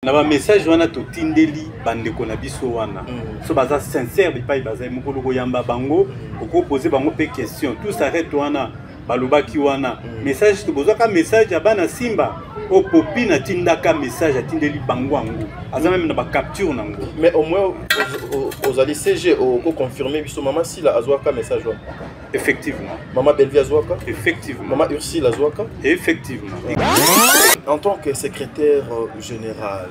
na ba message wana to tindeli bande ko na biso wana so baza sincère bipai baza mukolo ko yamba bango ko poser bango pe question tout s'arrête wana balobaki wana message to bozaka message ya bana simba o popi na tindaka message atindeli bango ango aza même na ba capture nango mais au moins aux allez CG au confirmer biso maman Sila azwaka message wana effectivement maman Belvie azwaka effectivement maman Ursule azwaka effectivement en tant que secrétaire général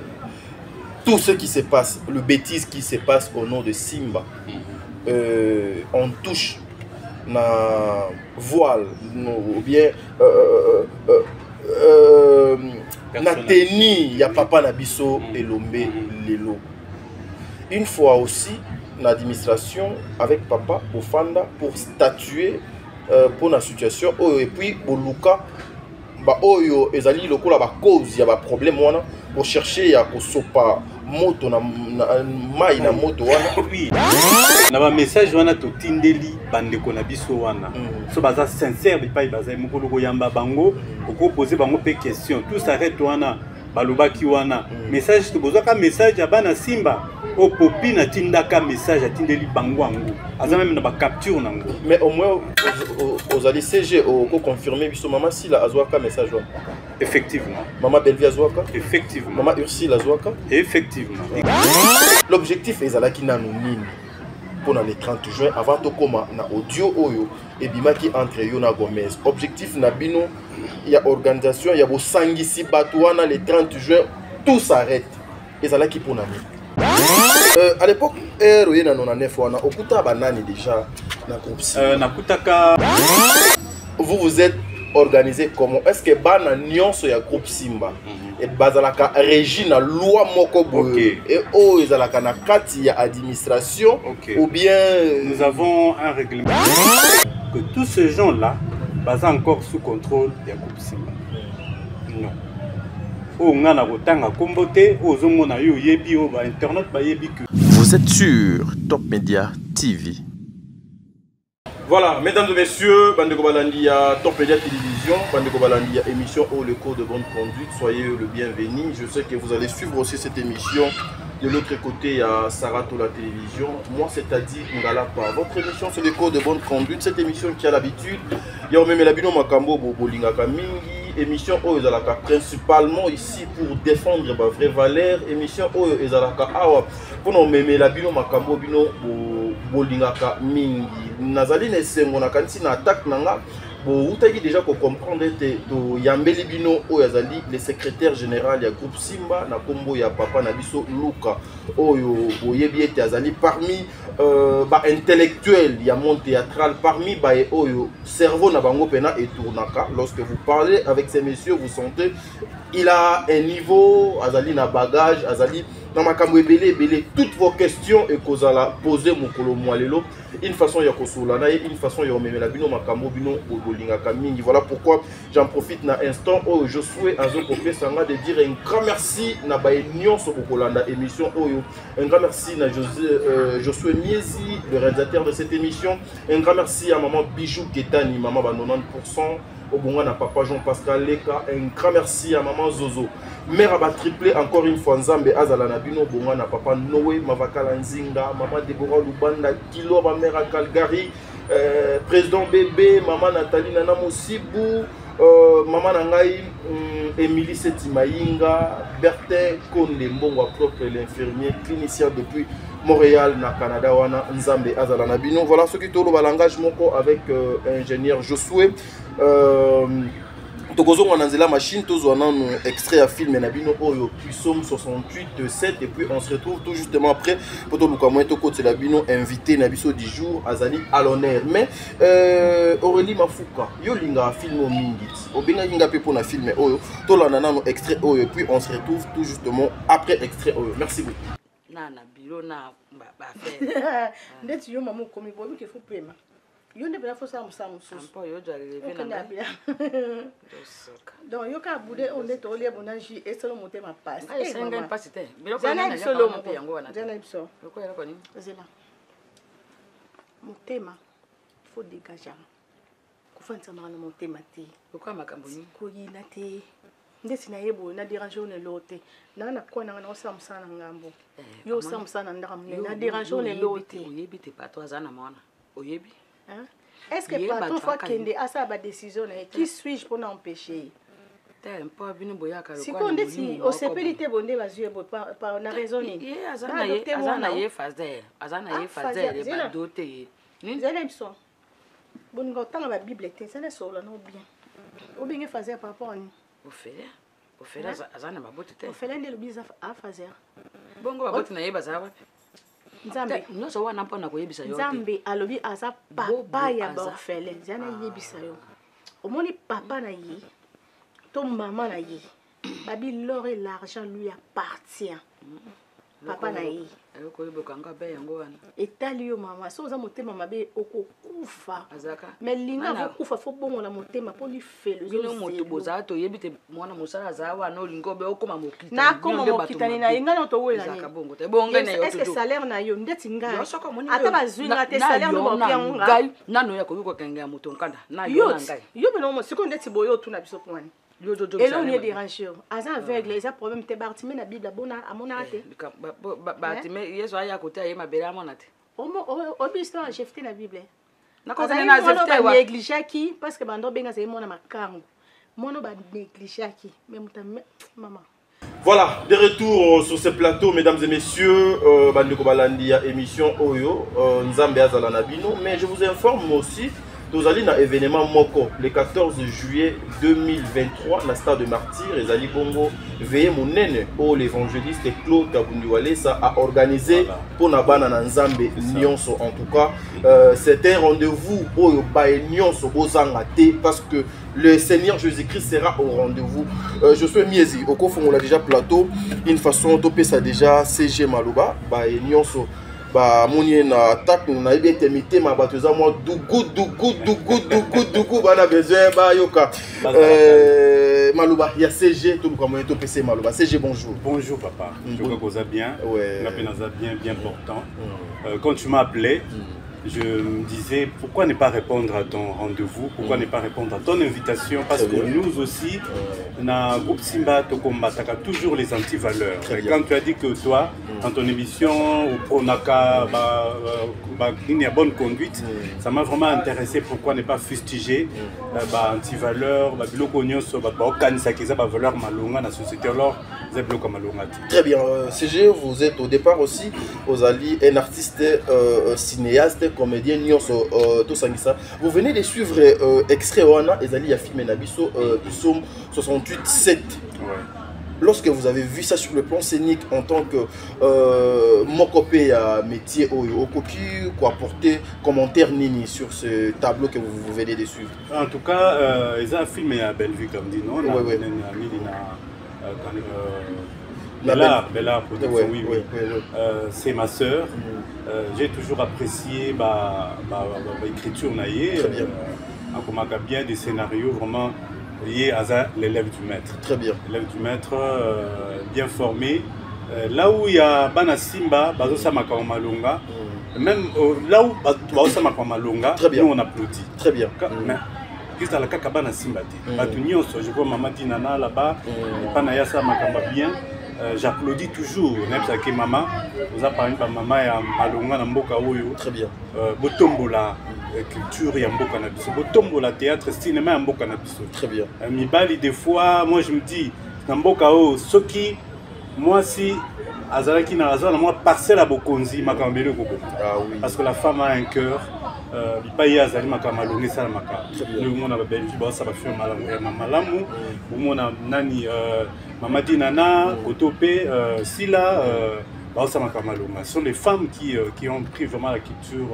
tout ce qui se passe le bêtise qui se passe au nom de Simba on touche na voile ou bien na tenue ya papa na biso elombe lelo une fois aussi l'administration avec papa Bofanda pour statuer pour la situation et puis boluka ba oyo ezali lokola ba cause ya ba problème wana pour chercher ya kosopa moto na mai na moto wana oui na ba message wana to tindeli bande ko na biso wana so baza sincère bipai baza mukolo ko yamba bango ko poser bango pe question tout s'arrête wana balobaki wana message to bozaka message ya bana simba o popi na tindaka message atindeli bango ango aza même na ba capture nango mais au moins aux allez CG au confirmer biso maman Sila azwaka message wana effectivement maman Belvie azwaka effectivement maman Ursule azwaka effectivement l'objectif ezalaki nanu nini pour les 30 juin avant to koma na audio oyo et bimaki entre yo na Gomez objectif na bino ya organisation ya bo sangisi batu wana le 30 juin tout s'arrête ezalaki pour nani à l'époque roye na 99 wana okuta banani déjà na groupe nakutaka vous êtes organisé comment est-ce que bana nyonso ya groupe Simba et bazalaka régina loi moko boye et o ezalaka na kati ya administration ou bien nous avons un règlement que tous ces gens là baza encore sous contrôle ya groupe Simba non o ngana kotanga kombote o zomona yo yebi o ba internet ba yebi que vous êtes sur Top Media TV. Voilà, mesdames et messieurs, Bandeko Balandi à Top Media Télévision, Bandeko Balandi à émission au le cours de bonne conduite, soyez le bienvenu. Je sais que vous allez suivre aussi cette émission. De l'autre côté, il y a Sarato la télévision. Moi, c'est-à-dire Ngalapa. Votre émission, c'est le cours de bonne conduite. Cette émission qui a l'habitude, il y a même Labino Makambo Bolinga Kamingi. Émission où ils ont principalement ici pour défendre les vraies valeurs. Émission où ils ont pour nous même Labino Makambo Bino Bolinga Kamingi. Nazali Nesengo Nakansi na attaque nanga. Vous avez déjà comprendre que Yambeli Bino Oyazali, le secrétaire général du groupe Simba, na kombo ya papa Nabiso Luka, Oyo Oyebi Azali parmi intellectuels, il y a monde théâtral, parmi Oyo cerveau na bango pena et tournaka. Lorsque vous parlez avec ces messieurs, vous sentez il a un niveau, Azali na bagage, Azali dans ma belé toutes vos questions et que vous allez poser mon kolo moalelo une façon ya kosolana une façon ya memela bino makambo bino bolinga kamingi. Voilà pourquoi j'en profite na instant où je souhaite à Zokopé Sanga de dire un grand merci na ba union sur Bokolanda émission oyo. Un grand merci na Josué Miezi, le réalisateur de cette émission. Un grand merci à maman Bijou Ketani, maman ba 90%. Au bon na papa Jean-Pascal Leka, un grand merci à maman Zozo. Mère a triplé encore une fois Nzambe Azala Nabino, bon na papa Noé, Mavakala Nzinga, maman Deborah Lubanda, Kilo, ma mère à Calgary, président bébé, maman Nathalie Nana Moussibou, maman Nangaï, Émilie Setimaïnga, Bertin Konde Mbongwa propre, l'infirmier clinicien depuis Montréal, na Canada, wana Nzambe Azala Nabino. Voilà ce qui tourne au langage moko avec ingénieur Josué. Tokozonga nanzela machine tozwana un extrait à film Nabino Oyo Puissum 68.7 et puis on se retrouve tout justement après pour tout le monde côté la bino invité Nabiso du jour Azali à l'honneur mais Aurélie Mafuka yo linga film au mingi obenga linga pe pour na film Oyo to la nana no extrait Oyo et puis on se retrouve tout justement après extrait Oyo. Merci beaucoup. Nana bilo na ba faire ndeti yo maman komi bobi ke faut paiement. Yo ne bela fosa musamu sus. Ampo yo doit lever na bien. Donc yo ka bude on est tolé bonanji et solo monter ma passe. Ay senga passe te. Bilo ko na solo mo pe yango wana. Jana ibso. Ko yela ko ni. Zela. Motema faut dégager. Ko fanza na motema te. Pourquoi makambo ni? Ko yina te. ndesi na yebo na déranger on loté na ko na osamsa na ngambo yo osamsa na ndaka na déranger on loté oyebi te pato azana mona oyebi est-ce que pato fois kende asa ba décision na qui suis-je pour empêcher tempo bino boyaka si ko ndesi o sepelité bonde bazue bo par na raisonner azana ye fazer ba doté ni zélebson bon ngotanga ba bible te ça ne solo no bien ou bien fazer par rapport ni o fera azana mabote te o fera ndelo biza a fazer bongo babote na yeba za wapi nzambe nyoso wana mpona koyebisa yo nzambe alobi aza papa ya orphelin zana yebisa yo omoni papa na ye to maman na ye babi l'or et l'argent lui appartient papa na ye etali yo mama so oza motema mabe okokufa mais linga akokufa fo bongola motema mpo lifelo moto bozala toyebi te mwana mosala azala wana olingi obe okoma mokitani nakoma mokitani na ye ngai na towelani estce salaire na yo ndeti ngai ata bazwinga te salaire no baopiango ngai nano ya koki kokenge ya moto nkanda na yo na ngai yo mena siko ndeti boyo otuna biso pwani et là on est dérangé asa aveugle eza problème te Bartimée na Bible bona amona te Bartimée yeso aya côté aye mabele amona te obisto a jefté na Bible na ko na jefté wa négligaki parce que bando benga c'est mona makango mono ba négligaki mais maman. Voilà, de retour sur ce plateau, mesdames et messieurs, Bandeko Balandia émission Oyo, Nzambe Azala Nabino, mais je vous informe aussi. Nous allons à l'événement Moko le 14 juillet 2023 dans le stade de Martyr. Et Ali Bongo veillé mon nene où l'évangéliste Claude Kabundiwale ça a organisé pour Nabana Nzambe Nyonso. En tout cas, c'est un rendez-vous où Nyonso Bozangate parce que le Seigneur Jésus-Christ sera au rendez-vous. Je suis Miezi. Au cours on l'a déjà plateau. Une façon de ça déjà CG Maluba Nyonso. Bah mon na attaque on a bien temité ma batoza moi dugu bana besoin ba yoka Maluba il y a CG tout comme to PC Maluba CG bonjour. Bonjour papa. Je crois que ça bien. Ouais. La peine ça bien important. Quand tu m'as appelé je me disais pourquoi ne pas répondre à ton rendez-vous, pourquoi ne pas répondre à ton invitation, parce que nous aussi, dans groupe Simba, tu combattons toujours les antivaleurs. Quand tu as dit que toi, dans ton émission, au Pronaka, il y a bonne conduite, ça m'a vraiment intéressé. Pourquoi ne pas fustiger antivaleurs, valeur malonga dans la société alors. Très bien, CG, vous êtes au départ aussi, vous allez un artiste, cinéaste, comédien, tout ça. Vous venez de suivre extrait Oana et Zali Yafime Nabiso, Psalm 68-7. Lorsque vous avez vu ça sur le plan scénique en tant que mokopé à métier Okoki, quoi apporter commentaire nini sur ce tableau que vous venez de suivre? En tout cas, ils ont filmé à Bellevue comme dit non. Bella Production, oui. C'est ma sœur. J'ai toujours apprécié l'écriture naïe. Bien des scénarios vraiment liés à l'élève du maître. Très bien. L'élève du maître bien formé. Là où il y a Bana Simba, Malonga, même là où Malonga, nous on applaudit. Très bien. Qu'est-ce que la Kakabana Simba dit? Je vois Maman Dinana là-bas, Panayasa Makamba bien. J'applaudis toujours. Même si maman, vous avez parlé de maman et Malonga Namboka Oyo. Très bien. Botombola, culture et Mboka Nabiso. Botombola, théâtre, cinéma et Mboka Nabiso. Très bien. Mibali, des fois, moi je me dis, Namboka Oyo, ce qui, moi si, Azalaki Narazwa, moi parcelle à Bokonzi, Makambele Koko. Ah oui. Parce que la femme a un cœur. Bipaye azali makamalo sala maka le monde a Belgique ça va faire malamu mona nani Mamadi Nana Kotope Sila ça makamalo ce sont les femmes qui ont pris vraiment la culture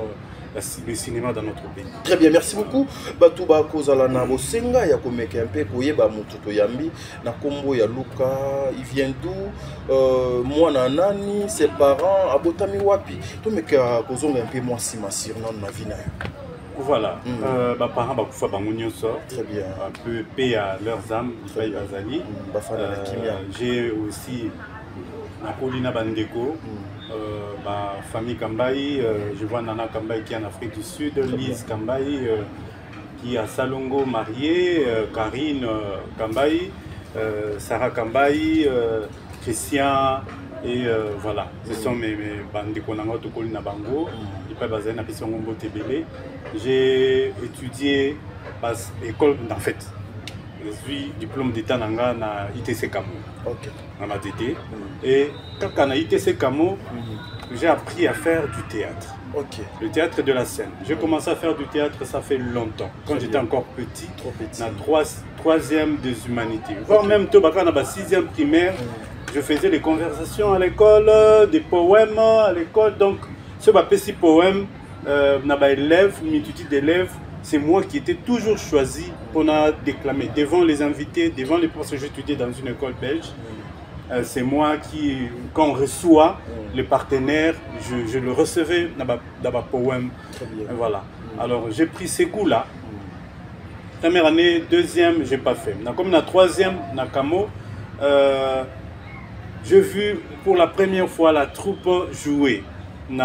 le cinéma dans notre pays. Très bien, merci beaucoup. Batuba kozala na bosenga ya komeka un peu koyeba mututo yambi na kombo ya Luka, il vient d'où, mwana nani, ses parents, abotami wapi. To meka kozonga un peu moi si masir non ma vie na. Voilà, parents bakufa bango nyonso. Très bien. Un peu paix à leurs âmes, bazali. J'ai aussi Napolina Bandeko, famille Kambaï, je vois Nana Kambaï qui est en Afrique du Sud, Lise Kambaï qui est à Salongo mariée, Karine Kambaï, Sarah Kambaï, Christian, et voilà. Ce sont mes bandes de Konanga Tokoli Nabango, j'ai étudié à l'école, en fait. Je suis diplôme d'état na ITC Kamo. Ok. Et quand à ITC Kamo, j'ai appris à faire du théâtre. Ok. Le théâtre de la scène. J'ai commencé à faire du théâtre, ça fait longtemps. Quand j'étais encore petit, dans la troisième des humanités. Voire même dans la sixième primaire, je faisais des conversations à l'école, des poèmes à l'école. Donc, ce petit poème, élèves, une multitude d'élèves, c'est moi qui étais toujours choisi pour déclamer devant les invités, devant les professeurs. J'étudiais dans une école belge. C'est moi qui, quand on reçoit les partenaires, je le recevais dans ma poème. Voilà. Alors j'ai pris ces coups-là. Première année, deuxième, je n'ai pas fait. Comme la troisième, Nakamo, j'ai vu pour la première fois la troupe jouer. Ils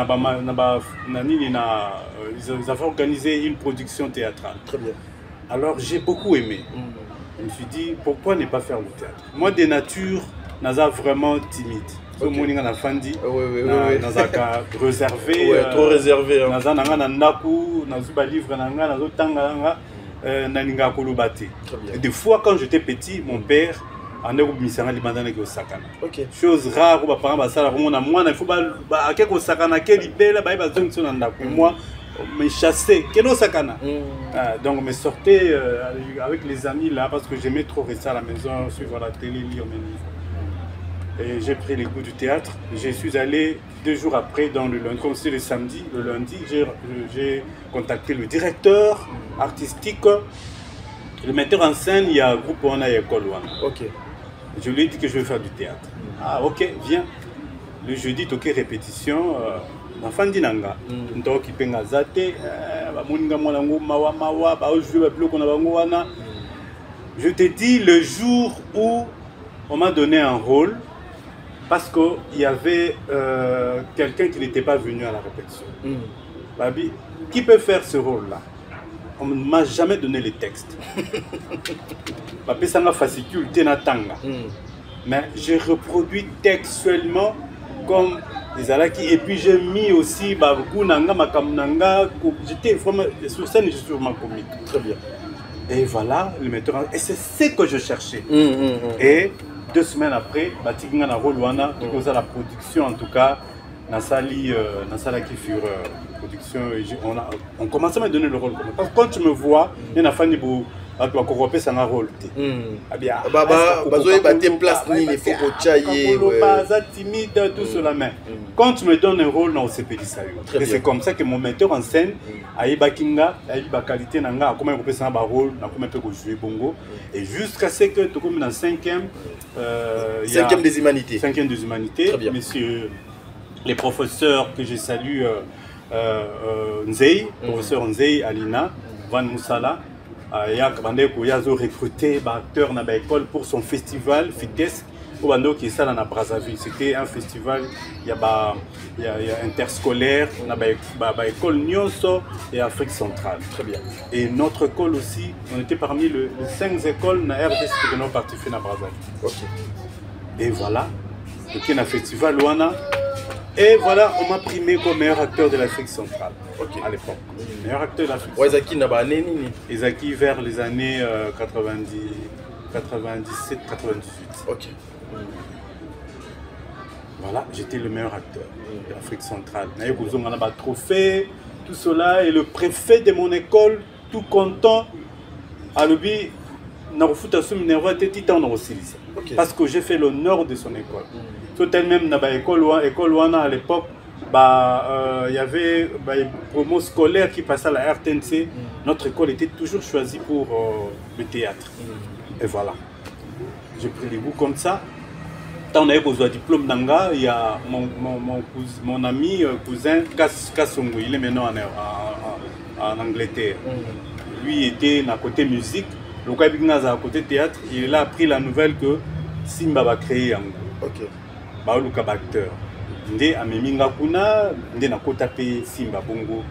avaient organisé une production théâtrale. Très bien. Alors j'ai beaucoup aimé. Je me suis dit, pourquoi ne pas faire le théâtre? Moi, de nature, naza vraiment timide. Okay. Réservé. Trop réservé. Et des fois, quand j'étais petit, mon père okay. Chose rare, moi, me chasser, donc me sortais avec les amis là parce que j'aimais trop rester à la maison, suivre la télé, lire mes livres. Et j'ai pris les goûts du théâtre. Je suis allé 2 jours après, dans le lundi, comme c'est le samedi, le lundi, j'ai contacté le directeur artistique, le metteur en scène, il y a un groupe où on a école. Ok. Je lui ai dit que je vais faire du théâtre. Ah ok, viens. Le jeudi, toqué répétition. Enfant dinanga ndo kipenga zate bamuninga mwana ngoma wa mawa ba jouer ba na bango wana. Je te dis le jour où on m'a donné un rôle parce que il y avait quelqu'un qui n'était pas venu à la répétition. Babi, qui peut faire ce rôle là? On ne m'a jamais donné les textes. Babi ça m'a fascicule tenatanga. Mais j'ai reproduit textuellement comme et puis j'ai mis aussi j'étais vraiment sur scène, je suis vraiment comique. Très bien. Et voilà, le metteur. Et c'est ce que je cherchais. Et 2 semaines après, la production en tout cas, Nassali qui fut production. On commençait à me donner le rôle. Parce que quand tu me vois, il y a une femme tu vas corrompre ça un rôle. Timide, tout cela, mais quand tu me donnes un rôle, on s'est pédé ça. Et c'est comme ça que mon metteur en scène, Aïba Kinga, Aïba qualité, Nanga, comment il peut faire un rôle, comment il peut jouer bongo. Et jusqu'à ce que tu comme dans 5e. 5e des humanités. 5e des humanités. Messieurs les professeurs que je salue, Nzei, professeur Nzei, Alina, Van Moussala. Il a recruté un acteur dans l'école pour son festival Fitesque qui est ça dans Brazzaville. C'était un festival interscolaire dans l'école Nyonso et Afrique centrale. Très bien. Et notre école aussi, on était parmi les 5 écoles dans RDC qui ont participé à Brazzaville. Okay. Et voilà, il y a un festival Luana. Et voilà, on m'a primé comme meilleur acteur de l'Afrique centrale à l'époque. Meilleur acteur de l'Afrique centrale. Ezaki vers les années 97, 98. Ok. Voilà, j'étais le meilleur acteur de l'Afrique centrale. On a un trophée, tout cela. Et le préfet de mon école, tout content, a levé. Parce que j'ai fait l'honneur de son école. Tout elle-même dans l'école à l'époque, il y avait une promo scolaire qui passait à la RTNC. Notre école était toujours choisie pour le théâtre. Et voilà. J'ai pris les goûts comme ça. Quand on avait besoin de diplôme d'Anga, il y a mon ami, cousin Kassongo, il est maintenant en Angleterre. Lui était à côté musique. Le Kabignaza à côté théâtre, il a appris la nouvelle que Simba va créer un ok. Baoluka acteur. Ndé ameminga kuna, ndé na kota pe Simba bongo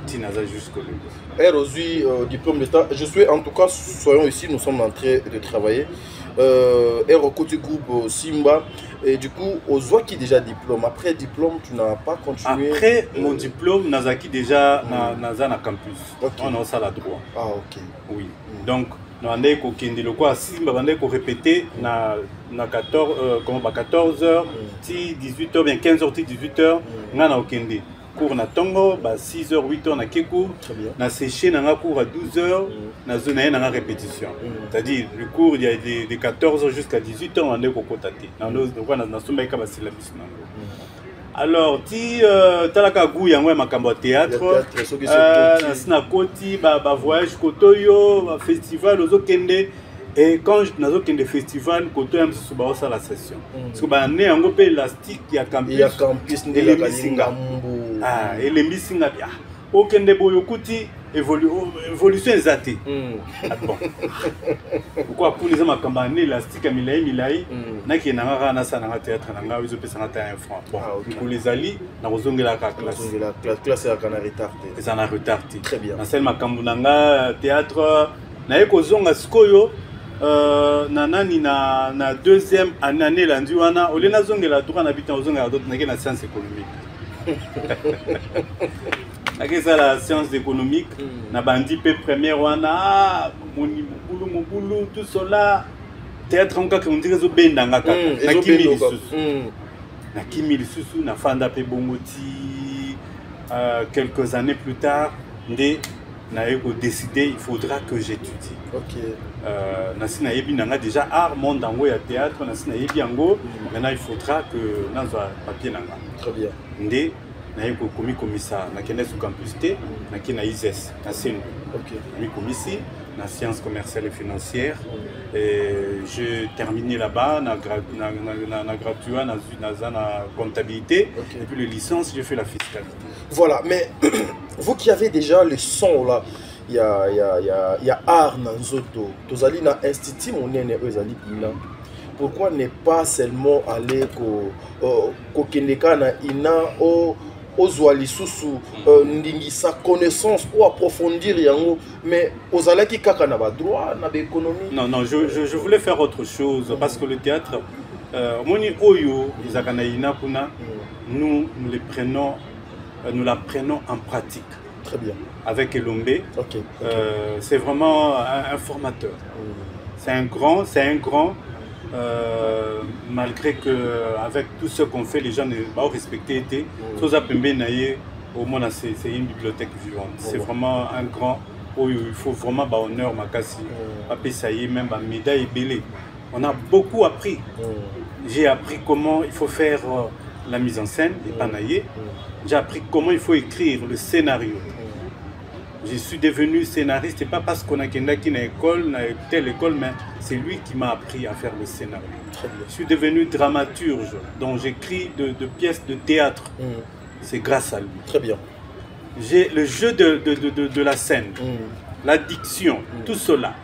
tinaza jusqu'au lieu. Aujourd'hui diplôme d'état. Je suis en tout cas, soyons ici, nous sommes en train de travailler. et au côté groupe Simba. Et du coup, aux voix qui déjà diplôme. Après diplôme, tu n'as pas continué. Après mon diplôme, Nazaki déjà dans na campus. Okay. On a ça la droit. Ah ok. Oui. Donc nous avons kende le quoi Simba on répéter na 14 14h, 18h bien 15h 18h, ngana okende. Cours na tongo, 6h, 8h na kekou, na séché na cours à 12h, na zone na répétition. C'est-à-dire le cours il y a de 14h jusqu'à 18h on est kokotate. Na somba ka basila bisna. Alors ti talaka gu yango makambo théâtre, na sina koti ba voyage kotoyo, ba festival ozokende. Et quand nazo kende festival koto yam suba osa la session. Parce que ba né yango pe élastique ya campus. Il y a campus et les misinga. Ah, et les misinga bien. Okende boyo kuti évolution ezate. Bon. Pourquoi pour les makamba né élastique ya milai na ki na ngaka na sana na théâtre na nga wizo pesa na ta 1 franc. Bon, pour les ali na kozongela ka classe. La classe ya kana retardé. Ça na retardé. Très bien. Na sel makambu na nga théâtre na ekozonga sikoyo nanani na deuxième année lundi wana ole nazongela droit na bitan ozongela d'autres na na science économique. Ça la science économique na bandi pe première wana mobulu tout cela théâtre encore que on dirait zo benda ngaka na kimi lisusu na fanda pe bongoti quelques années plus tard ndé na décidé il faudra que j'étudie. OK. Nasina yebi nanga déjà art monde dango ya théâtre nasina yebi yango maintenant il faudra que nazwa papier nanga. Très bien. Ndé na yeko komi komisa na kende sous campus T na kina ISES na Senu. OK. Mi komisi na sciences commerciales et financières et je terminé là-bas na graduat na comptabilité. Okay. Et puis le licence j'ai fait la fiscalité. Voilà, mais vous qui avez déjà le son là, il y a art dans Zoto, tozali na institut monene ezali ina. Pourquoi ne pas seulement aller ko kendeka na ina ozwa lisusu ndingisa connaissance ou approfondir yango, mais ozalaki kaka na ba droit na ba économie? Non, je voulais faire autre chose parce que le théâtre moni oyo izakana ina kuna nous la prenons en pratique. Très bien. Avec Elombe. Okay. C'est vraiment un formateur. C'est un grand. Malgré que avec tout ce qu'on fait, les gens ne vont pas respecter. Au moins, c'est une bibliothèque vivante. C'est vraiment un grand. Il faut vraiment honneur Makassi. Après ça y est, même à médaille belé. On a beaucoup appris. J'ai appris comment il faut faire la mise en scène, les panaillés. J'ai appris comment il faut écrire le scénario. Je suis devenu scénariste, et pas parce qu'on a une école, telle école, mais c'est lui qui m'a appris à faire le scénario. Je suis devenu dramaturge, donc j'écris de pièces de théâtre. C'est grâce à lui. Très bien. J'ai le jeu de la scène, la diction, tout cela.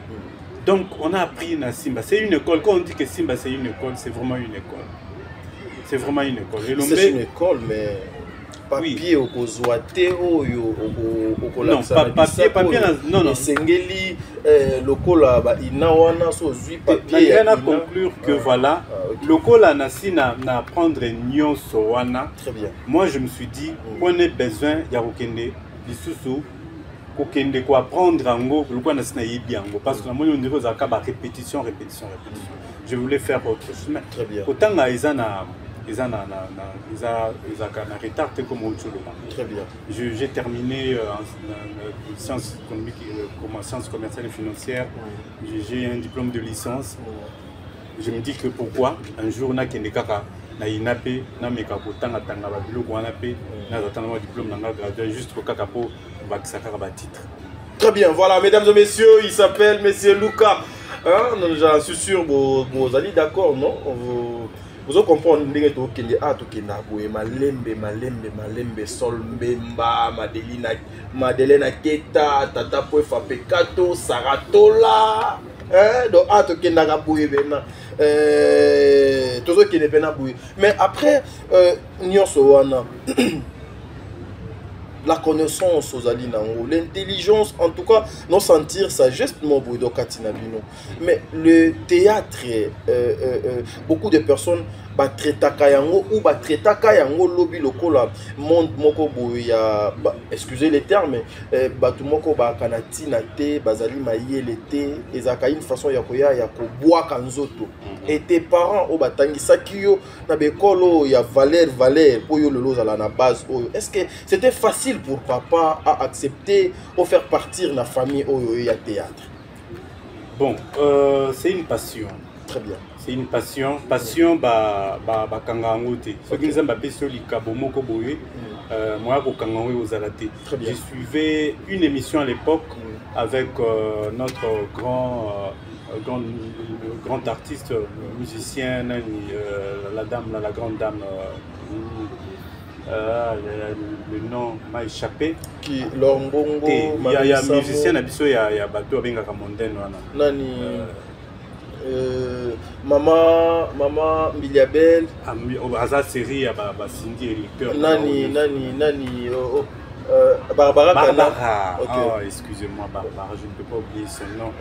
Donc on a appris à Simba. C'est une école. Quand on dit que Simba c'est une école, c'est vraiment une école. C'est vraiment une école. C'est une école, mais papier au kozwate oyo au non, papier non. Sengeli lokola ba inawana so zui papier. On a conclure que voilà, lokola nasina na prendre nyonso wana. Très bien. Moi je me suis dit on a besoin ya kokende lisusu kokende ko apprendre ango lokola nasina yebi ango parce que na moni on dirait za ka ba répétition. Je voulais faire autre chose. Très bien. Autant na izana ils ont retard comme autre chose. Très bien. J'ai terminé en sciences économiques, sciences commerciales et financières. J'ai un diplôme de licence. Je me dis que pourquoi un jour na kendekaka na inape na mekakotanga tanga ba biloko wana pe na zatana diplôme na gradué juste pour kakapo bakisaka ba titre. Très bien. Voilà, mesdames et messieurs, il s'appelle Monsieur Luka. J'en suis sûr vous allez d'accord, non? Vous comprenez que les arts qui n'a pas malembe sol mbemba Madeleine Keta tata poe fapekato saratola donc art qui n'a pas bena tout ce qui n'est pas boué mais après nyonso wana la connaissance aux alinango, l'intelligence, en tout cas, non sentir ça justement Boido Katinabino. Mais le théâtre, beaucoup de personnes batretaka yango ou batretaka yango lobi lokola monde moko boya excusez les termes batu moko ba kanatina te bazali mayele te ezaka une façon ya koya ya ko boa kanzoto et tes parents o batangisa kiyo na bekolo ya valeur pour yo lolo za la base oyo. Est-ce que c'était facile pour papa à accepter ou faire partir la famille oyo ya théâtre? Bon, c'est une passion. Très bien. C'est une passion. Passion, kangangote. Ce qui nous a appelé sur l'ikabo moko boye, moi ko kangangote aux alaté. Je suivais une émission à l'époque avec notre grand artiste, musicien, la grande dame. Le nom m'a échappé. Qui Lombongo. Il y a un musicien il y a bateau avec un mondaine. Nani. Maman Miliabel. À série à Cindy électeur. Nani Barbara. Okay. Oh, excusez-moi Barbara, je ne peux pas oublier son nom.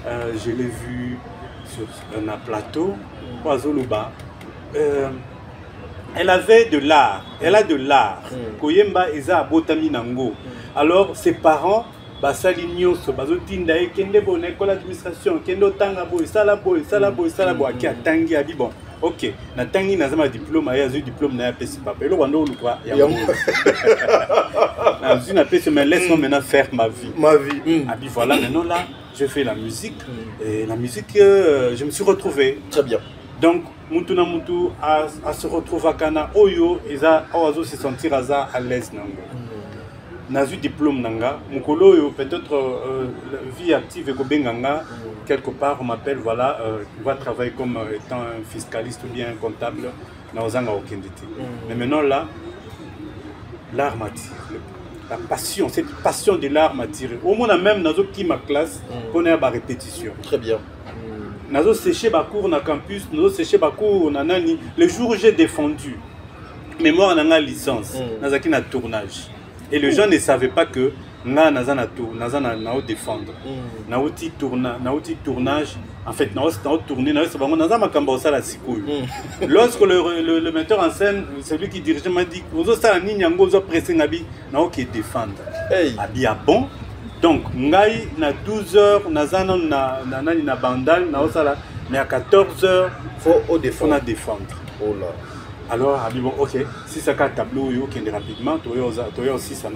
Je l'ai vu sur un plateau. Zoluba. Elle avait de l'art. Elle a de l'art. Koyemba eza botami nango. Alors ses parents basali nyonso bazotinda kende bon école d'administration kende tanga boy sala boy ki atangi abi bon. OK, na tangi nazama diplôme ya zu diplôme na ya pesi papa. Elo wando lukwa ya. Na zu na pesi mais laisse-moi maintenant faire ma vie. Abi voilà, maintenant là, je fais la musique et la musique je me suis retrouvé. Très bien. Donc Mutuna Mutu à se retrouver à Kana Oyo eza oazo se sentir à l'aise nango. Nazu diplôme nanga mukolo yo peut-être vie active ko benganga quelque part on m'appelle voilà tu vas travailler comme étant un fiscaliste ou bien un comptable na ozanga okendete. Mais maintenant là l'art m'attire. La passion, cette passion de l'art m'attire. Au moins même nazo qui ma classe connaît à répétition. Très bien. Nazo séché ba cours na campus, nazo séché ba cours na nani. Le jour où j'ai défendu mémoire na licence, nazaki na tournage. Et les gens ne savaient pas que na nazana défendre. Naouti tournage, en fait naouti tourner, naouti bango nazama kamba ça la sikoyo. Lorsque le metteur en scène, celui qui dirigeait m'a dit ozo ça ni nyango ozo presser ngabi naoki défendre. Abi a bon. Donc ngai na 12h nazana na nani na bandal naosala mais à 14h faut défendre. Oh là. Alors, bon, ok, si ça a tableau, il y a rapidement, tu as aussi ça.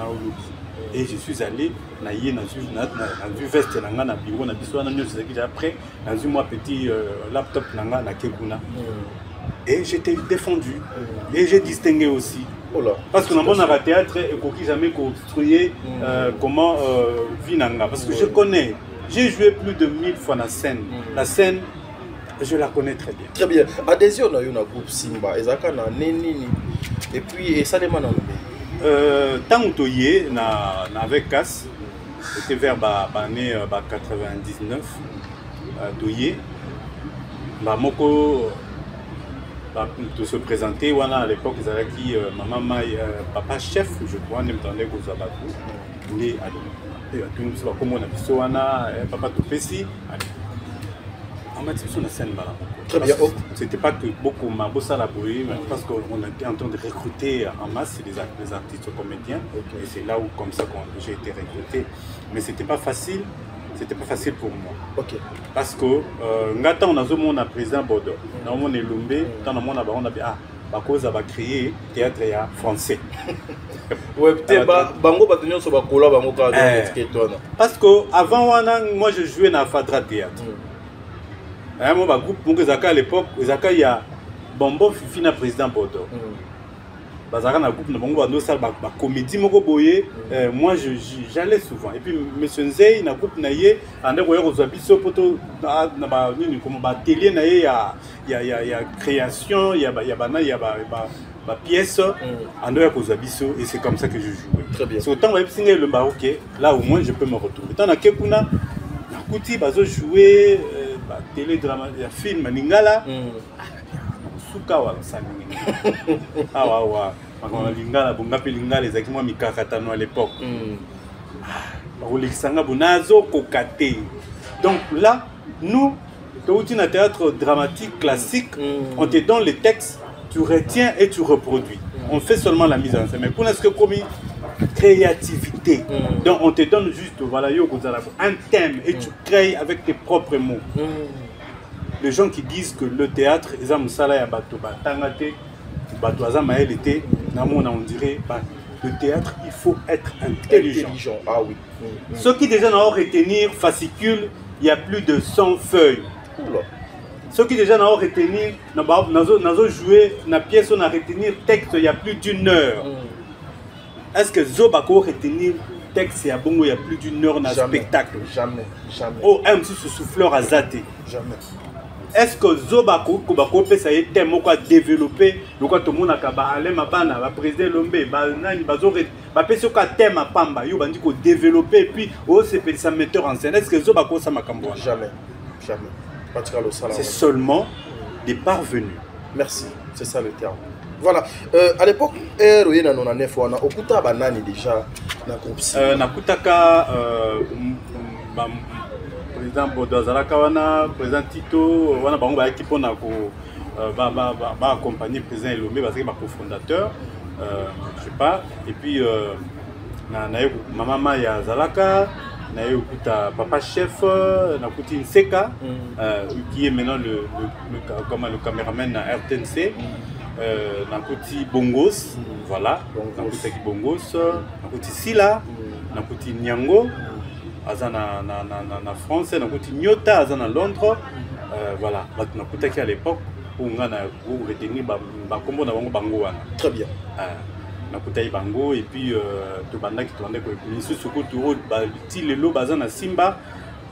Et je suis allé, j'ai vu veste, na bureau, na biso, après, j'ai vu mon petit laptop, na kekuna. Et j'étais défendu. Et j'ai distingué aussi. Parce que dans mon théâtre, il ne jamais construit comment vivre. Parce que je connais, j'ai joué plus de 1000 fois la scène. La scène, je la connais très bien. Très bien. Adhésion à un groupe Simba, Ezaka na Nenini. Et puis, ça demande tant que tu avec Cass, c'était vers l'année 99. Doye, Moko, de se présenter, à l'époque, ils avaient qui maman, papa chef, je crois, ne me tendait qu'aux abattus. Mais, comme on a vu ça, papa tout fait. Très bien. C'était pas que beaucoup m'ont la bouée, parce qu'on était en train de recruter en masse les artistes comédiens. Et c'est là où, comme ça, j'ai été recruté. Mais c'était pas facile. C'était pas facile pour moi. Parce que ngata on a zo mon président Bordeaux. Na mon Elombe, tant na mon on a cause va créer théâtre ya français. Ouais, peut-être bango ba tenir so ba kola bango ka parce que avant moi je jouais dans Fadra théâtre. Mon groupe mon à l'époque, Zaka il y a Bombo Fina président Bordeaux. Bazara na groupe na bango ba ça ba comédie moko boye moi j'allais souvent et puis monsieur Nzei na groupe na ye ande ko yoko biso poto na ba nini comme ba télé na ye ya création ya ba pièce ande ko biso et c'est comme ça que je jouais. Très bien. C'est autant single le baroque là au moins je peux me retrouver. Tant na kekuna na kuti bazo jouer ba télé drama ya film ningala Sukawa lingala bonga pe lingala ezaki moi mikakatano à l'époque rolexanga bonazo kokate. Donc là nous quand tu as un théâtre dramatique classique, on te donne les textes, tu retiens et tu reproduis. On fait seulement la mise en scène. Mais pour l'instant, comme créativité, donc on te donne juste voilà, un thème et tu crées avec tes propres mots. Les gens qui disent que le théâtre, on dirait le théâtre, il faut être intelligent. Ah oui. Ceux qui déjà n'ont retenir fascicule, il y a plus de 100 feuilles. Ceux qui déjà n'ont retenir, n'ont joué la pièce, on a retenir texte il y a plus d'1 heure. Est-ce que Zobako retenir texte il y a plus d'1 heure dans le spectacle? Jamais, jamais. Oh, un petit souffleur à zaté. Jamais. Est-ce que Zobako, Kobako peut ça y est thème quoi développer, le quoi tout le monde a aller ma bana, va président Lombe, nani bazore, va péter quoi thème à Pamba, yo bandi ko développer puis oh c'est ça metteur en scène. Est-ce que Zobako ça m'a cambo? Jamais, jamais. C'est seulement des parvenus. Merci, c'est ça le terme. Voilà. À l'époque, Héroïne en a 9 ans, Okuta Banani déjà na Kopsi. Nakutaka président Bodazalaka wana, président Tito, wana bango ba équipe na ko ba accompagner président Elombe parce que ba cofondateur, je sais pas. Et puis na maman ya Zalaka. Nayokuta papa chef, nakuti Nseka, qui est maintenant le caméraman à RTNC, nakuti Bongos, voilà, nakuti Bongos, nakuti Sila, nakuti Nyango, azana na France, nakuti Nyota, azana Londres, voilà, nakuta qui à l'époque où on a retenu combo na bango wana. Très bien. Nakuta Bango et puis to banda qui tourne ko mission soko to ba ti lelo bazana Simba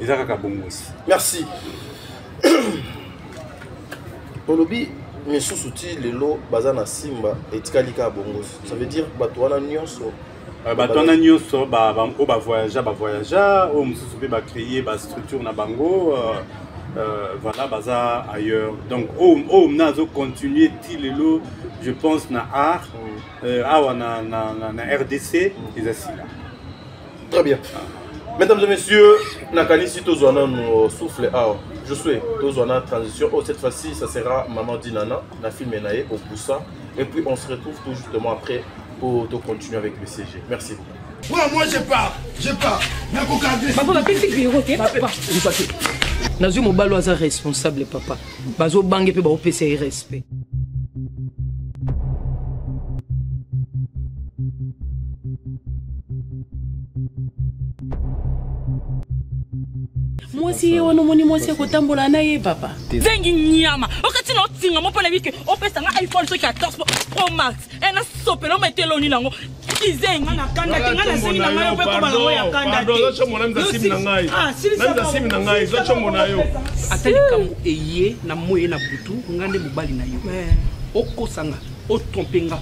ezaka bongos. Merci. Olobi mission souti lelo bazana Simba etikali ka bongos. Ça veut dire batwana nyonso. Batwana nyonso ba voyager o mususu pe ba créer ba structure na bango voilà baza ailleurs. Donc on continuer ti lelo je pense na art na RDC les assis là. Très bien. Mesdames et messieurs, Nakanisi Tozwana nous souffle. Je souhaite Tozwana transition. Oh, cette fois-ci, ça sera Maman Dinana, la film Enaye au Poussa. Et puis on se retrouve tout justement après pour continuer avec le CG. Merci. Moi je pars. Papa, ma petite bureau, papa. Nazo mobalo aza responsable papa. Bazo bange pe ba opesa respect. Mwasi wana moni mwasi kotambola na ye papa. Zengi nyama. Okati na otinga mo pona biki opesa nga iPhone 14 Pro Max. Ena sopelo metelo ni nango. Izengi na kanda tenga na singi na ngayo pe ko bala ya kanda te. Zo chomona mzasim na ngai. Mzasim na ngai zo chomona yo. Atali kamu eye na moye na butu ngande mobali na yo. Okosanga otrompenga.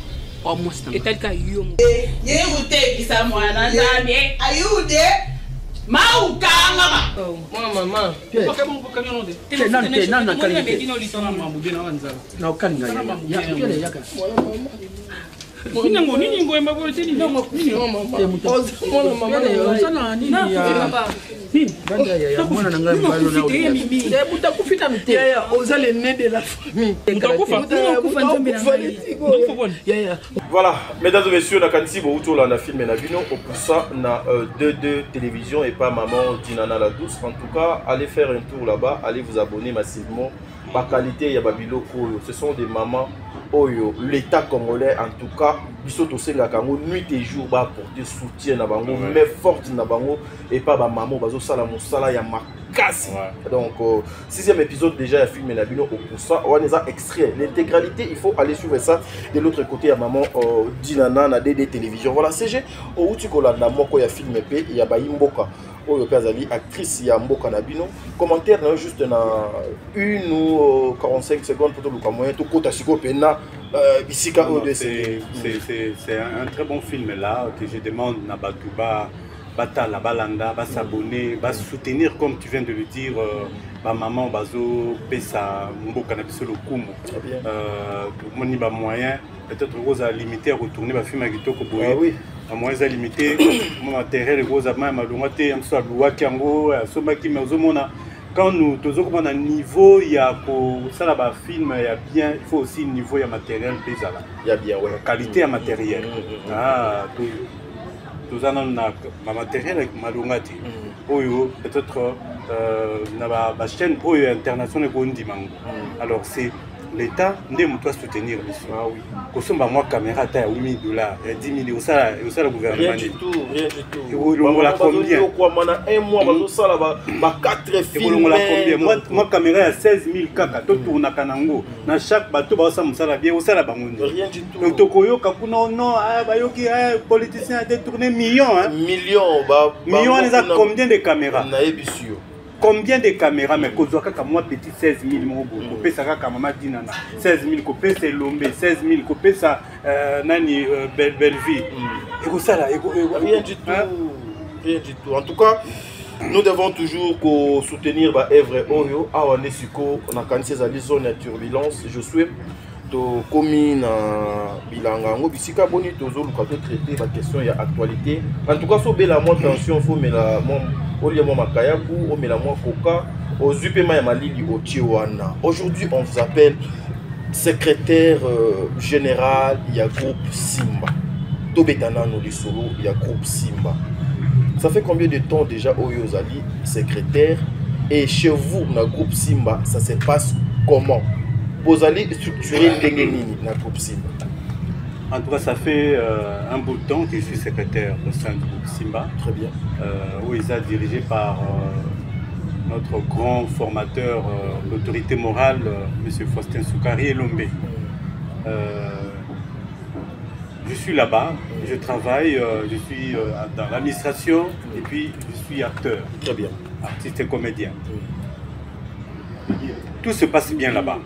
Etalika yo. Ye ute kisa mwana nzambe. Ayude. Maukanga ma. Mama. Ok bon pour camion de. Non kali. Na okalinga ya. Ya yaka. Ningo emba bo teni. Mama. Sana nini ya. Nini? Banda ya mwana na ngai mbalo na. Buta kufita mte. Ya ozale ne de la famille. Kufa nzambe na ngai. Voilà, mesdames et messieurs, Nakanisi Boutoula na film na Bino au Poussa na 2 télévision et pas Maman Dinana la douce. En tout cas, allez faire un tour là-bas, allez vous abonner massivement. Par qualité, il y a Babilo Koyo. Ce sont des mamans Oyo, l'État congolais en tout cas, bisoto senga kango nuit et jour ba porter soutien na bango, mais forte na bango et pas ba maman bazo sala mosala ya makasi. Donc 6e épisode déjà ya film na Bino au Poussa, on les a extrait l'intégralité, il faut aller suivre ça. De l'autre côté ya maman Dinana na DD télévision. Voilà CG au tu kolanda moko ya film pe ya ba Imboka. Oyo Kazali, actrice ya Mboka na Bino. Commentaire juste na 1 ou 45 secondes pour tout le moyen tout kota siko pena bisika o de c'est un très bon film là que je demande na Batuba bata la balanda va s'abonner va soutenir comme tu viens de le dire ba maman bazo pesa Mboka na biso le kumu moni ba moyen peut-être rose à limiter à retourner ma film à Kitoko Boye. Ah oui. À moins à limiter mon matériel rose à ma malongate am so loi kango so maki mais ozomona quand nous toujours à niveau il y a pour ça là film il y a bien il faut aussi niveau il y a matériel pesala. Il y a bien ouais. Qualité à matériel. Ah tout ça non ma matériel malongate. Oyo peut-être na ba chaîne oyo internationale ko ndimango. Alors c'est l'État ne doit soutenir les soins. Ah oui. Kosomba moi caméra ta $8,000, 10 000 ça le gouvernement. Rien du tout, rien du tout. On la combien? Quoi, un mois ça là ba 4 films. On la combien? Moi caméra à 16 000 kaka to tourna kanango. Na chaque bateau ba ça musala bien ça la bangondi. Rien du tout. Donc tokoyo kakuna non ba yoki politicien a détourné millions hein. Millions ba millions les a combien de caméras? Na ebisio. Combien de caméras mais kozwa kaka moi petit 16 000 mobo kopesa kaka mama dinana 16 000 kopesa Lombe 16 000 kopesa nani Belleville et ça là rien du tout rien du tout en tout cas nous devons toujours soutenir ba œuvre oyo awane siko na kanisi za zone ya turbulence je souhaite to commune bilanga ngo bisika boni tozo luka to traiter ba question ya actualité en tout cas so bela moins tension faut mais la aujourd'hui on vous appelle secrétaire général il y a groupe Simba Tobetana no solo il y a groupe Simba. Ça fait combien de temps déjà Oyozali secrétaire et chez vous dans groupe Simba ça se passe comment? Vous allez structurer le groupe Simba. En tout cas, ça fait un bout de temps que je suis secrétaire au sein du groupe Simba. Très bien. Où il est dirigé par notre grand formateur, l'autorité morale, M. Faustin Soukari et Lombe. Je suis là-bas, je travaille, je suis dans l'administration et puis je suis acteur. Très bien. Artiste et comédien. Tout se passe bien là-bas.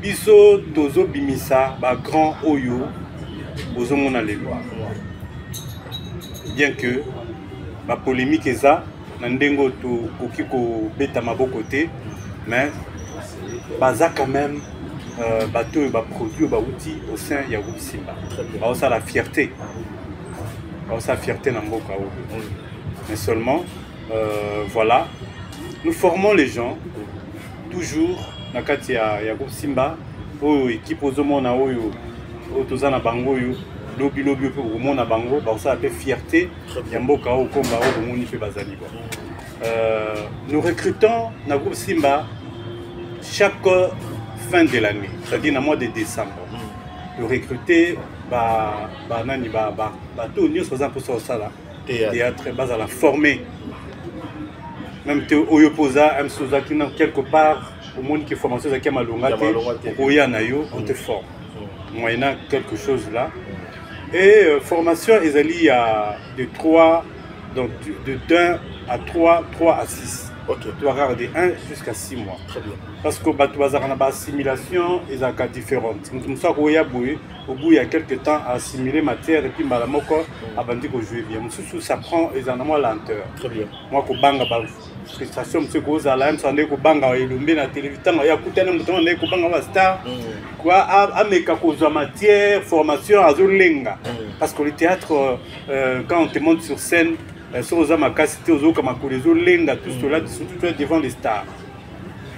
Biso tozo bimisa ba grand oyo ozomona lelo. Bien que ba polémique eza na ndengo to kokiko beta maboko te mais baza quand même bato ba produit ba outil au sein ya groupe Simba. Ba ça la fierté. Ba ça fierté na mboka oyo. Mais seulement voilà, nous formons les gens toujours na kati ya groupe Simba oyo équipe ozomona oyo tozana bango oyo lobi pe omona bango ba ça appelle fierté ya mboka oyo komba oyo moni pe bazali ba nous recrutons na groupe Simba chaque fin de l'année, c'est-à-dire na mois de décembre. Nous recruter ba nani ba to nyos faisant pour ça là théâtre base à la former même te oyo posa am sozaki na quelque part au monde qui formation à Malongate, on te forme. Moyennant quelque chose là. Et formation, ils allient de 3, donc de 1 à 3, 3 à 6. Ok. Tu vas regarder de 1 jusqu'à 6 mois. Très bien. Parce que tu vas avoir une assimilation, ils ont cas différentes. Comme ça, au bout, il y a quelques temps à assimiler matière et puis malamoko, avant de jouer bien. Ça prend, ils en ont lenteur. Très bien. Moi, je banga frustration monsieur koza la msande ko banga elombe na télévision ya kutana mutono na ko banga wa star quoi ameka kozwa matière formation azolenga parce que le théâtre quand on te monte sur scène sur aux amakasité aux autres comme les lenga tout cela surtout devant les stars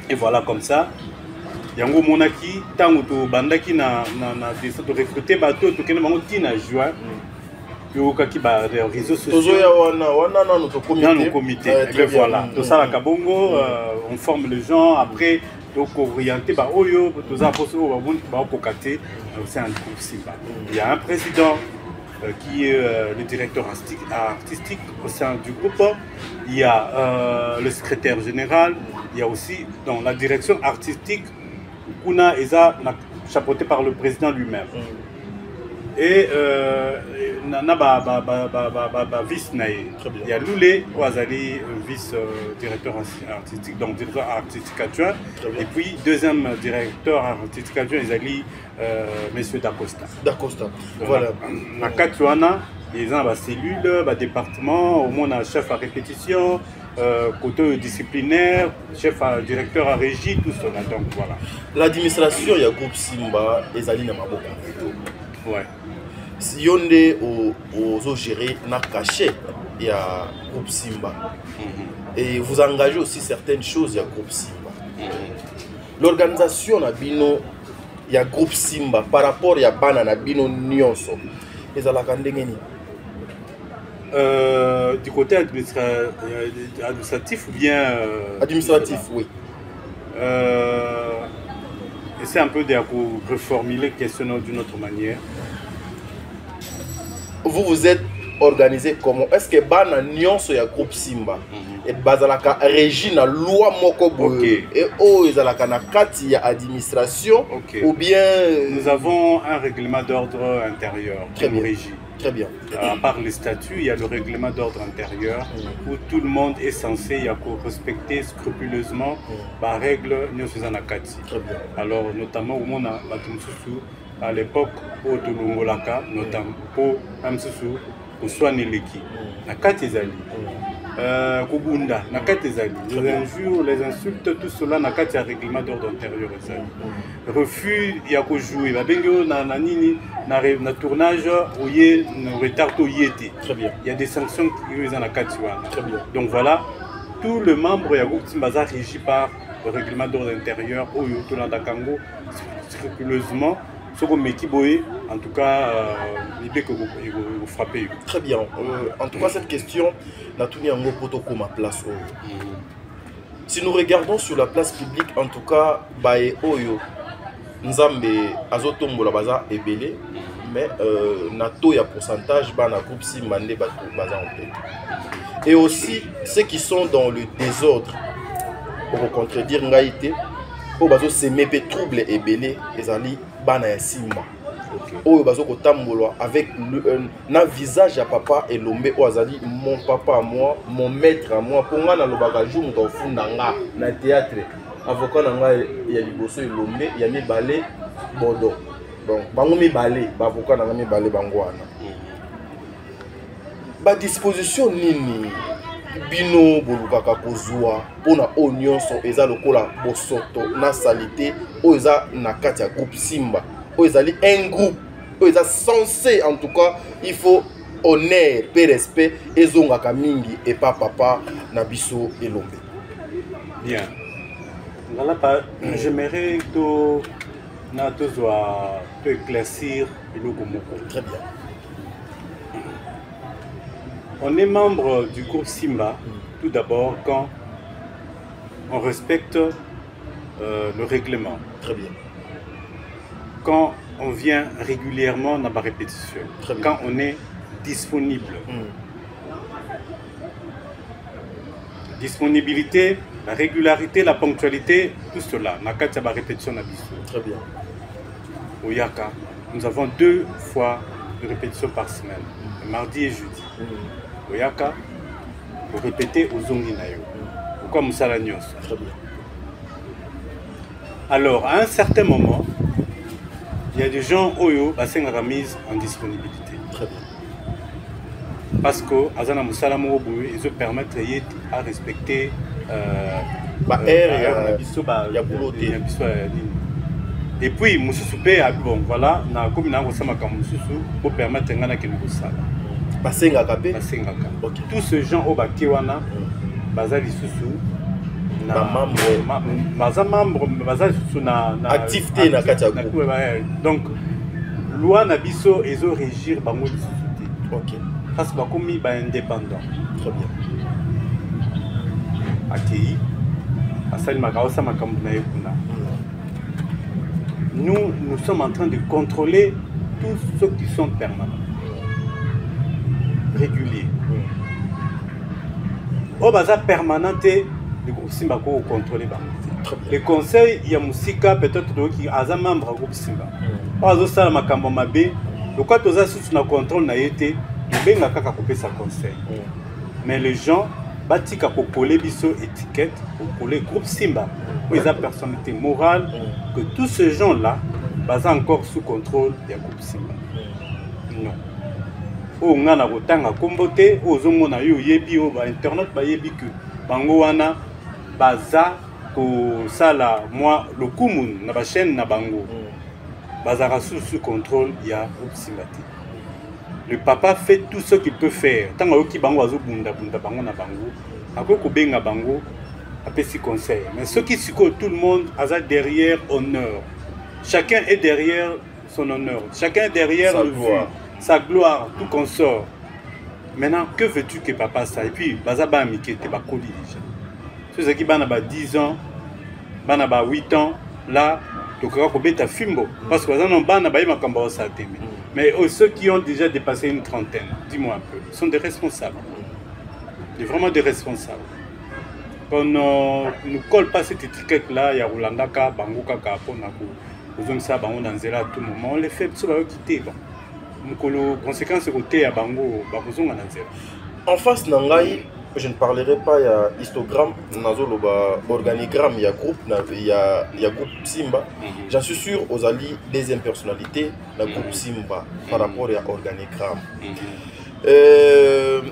et voilà comme ça yango monaki tango to bandaki na de recruter bateau to kena bango tina juin qui va les réseaux sociaux. Dans le comité. Et voilà. Tout ça, la Kabongo, on forme les gens. Après, donc orienté, tout ça, c'est un groupe Simba. Il y a un président qui est le directeur artistique au sein du groupe. Il y a le secrétaire général. Il y a aussi dans la direction artistique, Kuna Eza, chapeauté par le président lui-même. Et nana vice naïe. Il y a Loulé Ouazali, vice directeur artistique, donc directeur artistique adjoint. Et puis deuxième directeur artistique adjoint, Isali, monsieur Dacosta. Dacosta. Voilà. À Katuana, ils ont une cellule, un département, au moins un chef à répétition. côté disciplinaire, chef directeur à régie, tout cela. Donc voilà. L'administration, il y a groupe Simba et Aline Maboko. Ouais. Si Yonde aux gérés n'a caché, il y a groupe Simba. Et vous engagez aussi certaines choses, il y a groupe Simba. L'organisation Nabino, il y a groupe Simba par rapport à Bana Nabino Nyonso. Et ça la du côté administratif ou bien administratif, oui. Essayer un peu de reformuler la question d'une autre manière. Vous êtes organisé comment? Est-ce que Bana Nyonso ya groupe Simba et bazalaka régina loi moko boye et ezalaka na kati ya administration ou bien nous avons un règlement d'ordre intérieur qui nous régit. Très bien. À part les statuts, il y a le règlement d'ordre intérieur où tout le monde est censé respecter scrupuleusement la règle Nyosuzanakati. Alors, notamment au monde à l'époque, pour Tolongolaka, notamment pour Amsusu, pour Swaneleki, Nakati Zali, Kubunda, Nakati Zali, les injures, les insultes, tout cela, Nakati a règlement d'ordre intérieur. Refus, il y a qu'au jouer, na tournage, où il y a un retard, très bien. Il y a des sanctions qui sont Nakati. Très bien. Donc voilà, tout le membre de groupe Simbaza régi par le règlement d'ordre intérieur, où il y a Kango, scrupuleusement. En tout cas, l'idée que vous frappez. Très bien. En tout cas, cette question n'a tout mis en poto comme ma place. Si nous regardons sur la place publique, en tout cas, Bae Oyo, Nzambe, Azotombo la baza est belé, mais Nato y a pourcentage, Bana groupe si mandé bato baza en tête. Et aussi, ceux qui sont dans le désordre, pour contredire Ngaïté, au bazo se mépé trouble et belé, les alliés. Bana Simba. Oyo bazoko tambolo avec un visage à papa et l'ombe Oazali, mon papa à moi, mon maître à moi. Pour moi, dans le bagage, je suis dans le théâtre. Avocat, il y a Liboso et l'ombe, il y a mes balais, Bordeaux. Donc, mes balais, avocat, mes balais, Bangwana. Ba disposition nini bino bolukaka kozwa pona onion so eza lokola bosoto na salité o eza na kati ya groupe Simba o ezali un groupe o eza censé en tout cas il faut honneur et respect ezongaka mingi et pas papa na biso elombe. Bien. Voilà pas j'aimerais to na tozwa peut éclaircir eloko moko. Très bien. On est membre du groupe Simba, tout d'abord quand on respecte le règlement. Très bien. Quand on vient régulièrement dans la répétition. Quand on est disponible. Disponibilité, la régularité, la ponctualité, tout cela. La répétition. Très bien. Au Yaka, nous avons 2 fois de répétition par semaine, mardi et jeudi. Oyaka, pour répéter aux Zonginayo. Pourquoi Moussala Nyos? Très bien. Alors, à un certain moment, il y a des gens Oyo, la mise en disponibilité. Très bien. Parce que Azana Moussala Mouroubou, ils permettent à respecter et puis, Moussousoupé, bon, voilà, comme on pour permettre à nous tous ces gens au Bakiwana, Bazali Soussou, activité na kati. Donc, loi Nabiso et zo régir bango de société. Ok. Parce que bakomi ba indépendant. Très bien. Akei, asali makaosa makambu na yekuna. Nous sommes en train de contrôler tous ceux qui sont permanents. Régulier. Au bazar permanenté, le groupe Simba ko contrôler. Les conseils, il y a Moussika peut-être qui a un membre du groupe Simba. Ozo sala makambo mabe, le quoi toza sous na contrôle na été, le benga kaka couper sa conseil. Mais les gens batika pour coller biso étiquette pour coller groupe Simba. Ils ont personnalité morale que tous ces gens-là basent encore sous contrôle du groupe Simba. Non. On a na kotanga kombote ozomona yo yebi o ba internet ba yebi que bango wana baza kosala mwa lokumu na bachaîne na bango bazaka sous contrôle ya groupe Simba te. Le papa fait tout ce qu'il peut faire. Tant que bango azobunda bunda bango na bango, akoko benga bango apesi conseil. Mais ce qui siko tout le monde a derrière honneur. Chacun est derrière son honneur. Chacun est derrière sa gloire, tout consort. Maintenant, que veux-tu que papa ça? Et puis, bazaba amike te bakoli déjà. Ceux qui bana ba 10 ans, bana ba 8 ans, là, tu crois qu'on bête à Fimbo. Parce que bazana bana ba yima kamba sa teme. Mais ceux qui ont déjà dépassé une trentaine, dis-moi un peu, sont des responsables. Vraiment des responsables. Qu'on ne colle pas cette étiquette-là, il y a Rolandaka, Bangoka, Kaponako, aux ça, Bango dans Zéla à tout moment, on les fait, ça va quitter. Conséquence côté à Bango, Bango dans Zéla. En face Nangai, je ne parlerai pas, il y a histogramme, organigramme, il y a groupe, il y a groupe Simba. J'en suis sûr aux alliés des impersonnalités, le groupe Simba, par rapport à organigramme.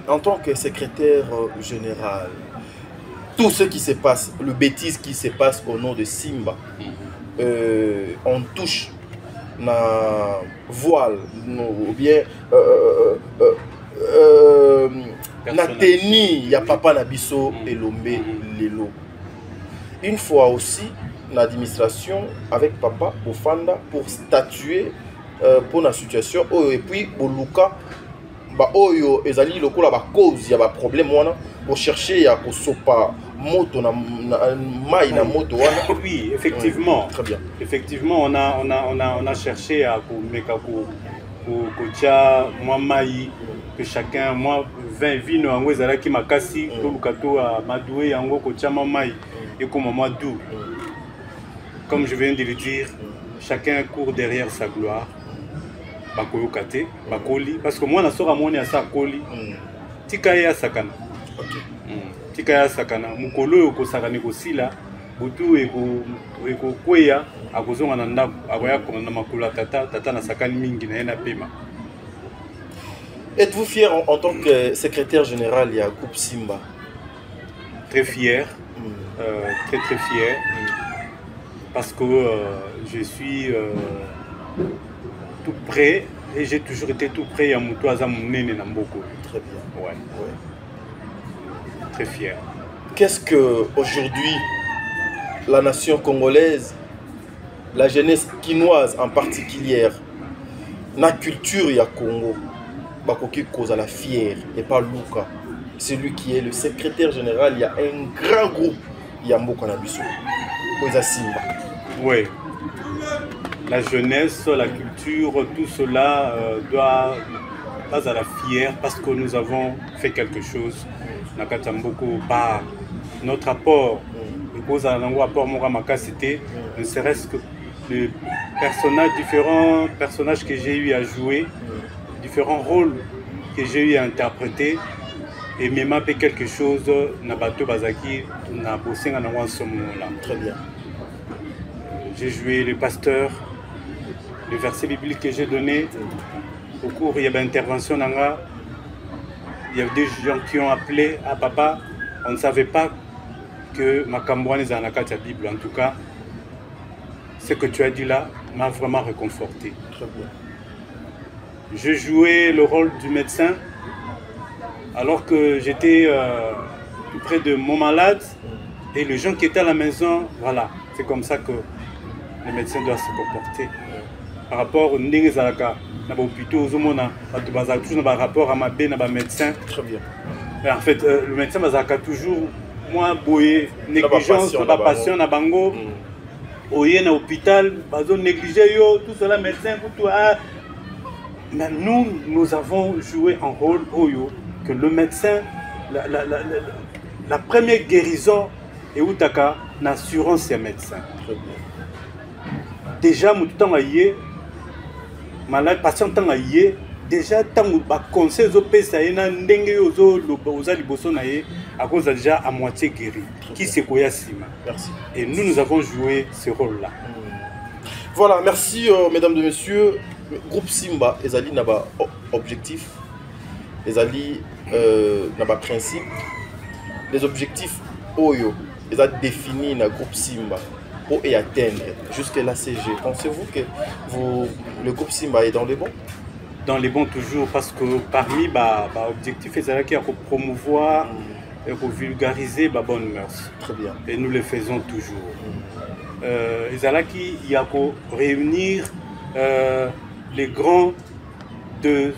En tant que secrétaire général, tout ce qui se passe, le bêtise qui se passe au nom de Simba, on touche na voile, ou bien na teni, il y a papa Nabiso et Lombe Lelo. Une fois aussi, l'administration avec papa Bofanda pour statuer pour la situation, et puis Boluka. Ba oyo ezali lokola ba cause ya ba problème wana pour chercher à kosopa moto na mai na moto wana. Oui, effectivement. Très bien. Effectivement, on a cherché à meka ko tia moi mai que chacun moi 20 vino yango ezala ki makasi to lukato a madoué yango ko tia mai et comme moi dou. Comme je viens de le dire, chacun court derrière sa gloire. Bakoyokate, bakoli, parce que moi na sora moni asa koli, tikaya sakana. Tikaya sakana, mukolo ko sakane ko sila, butu eko kweya, akozonga na ndako, akoya ko na makula tata na sakani mingi na ena pema. Êtes-vous fier en tant que secrétaire général du groupe Simba? Très fier, très fier, parce que je suis tout près et j'ai toujours été tout près à Moutouaza Mounene Namboko. Très bien. Ouais. Très fier. Qu'est-ce que aujourd'hui la nation congolaise, la jeunesse quinoise en particulier, la culture ya Congo, bakoki koza la fière et pas Luka, celui qui est le secrétaire général, il y a un grand groupe Yambo Nabiso. Koza Simba. Oui. La jeunesse, la culture, tout cela doit pas à la fière parce que nous avons fait quelque chose. Nakatamboko par notre apport, c'était ne serait-ce que les différents personnages que j'ai eu à jouer, différents rôles que j'ai eu à interpréter et même fait quelque chose Nabato Bazaki, Nabosenga Nawansomola. Très bien. J'ai joué le pasteur. Le verset biblique que j'ai donné, au cours, il y avait intervention, il y avait des gens qui ont appelé à papa, on ne savait pas que Makambouane est dans la Bible. En tout cas, ce que tu as dit là m'a vraiment réconforté. Très bien. Je jouais le rôle du médecin alors que j'étais tout près de mon malade et les gens qui étaient à la maison, voilà, c'est comme ça que le médecin doit se comporter. Par rapport au Ndingezalaka, dans l'hôpital, toujours dans rapport à ma médecin. Très bien. Et en fait, le médecin a toujours moins boyé, négligence, pas passion à Bango. Au y a un hôpital, bazo négligé tout cela, médecin, tout. Mais nous avons joué un rôle que le médecin, la première guérison est Outaka, l'assurance et médecin. Très bien. Déjà, mon temps a yé. Malade patient tant a yé déjà tant ba conseil aux pesa na ndenge ozo loboza liboso na yé à cause déjà à moitié guéri qui c'est koya sima. Merci. Et nous avons joué ce rôle là. Voilà, merci mesdames et messieurs. Groupe Simba ezali na ba objectif, ezali na ba principe, les objectifs Oyo, ils ont défini le groupe Simba pour y atteindre jusqu'à la CG. Pensez-vous que le groupe Simba est dans les bons? Dans les bons toujours, parce que parmi l'objectif, c'est qu'il faut promouvoir et pour vulgariser la bonne mœurs. Très bien. Et nous le faisons toujours. Il y a pour réunir les grands de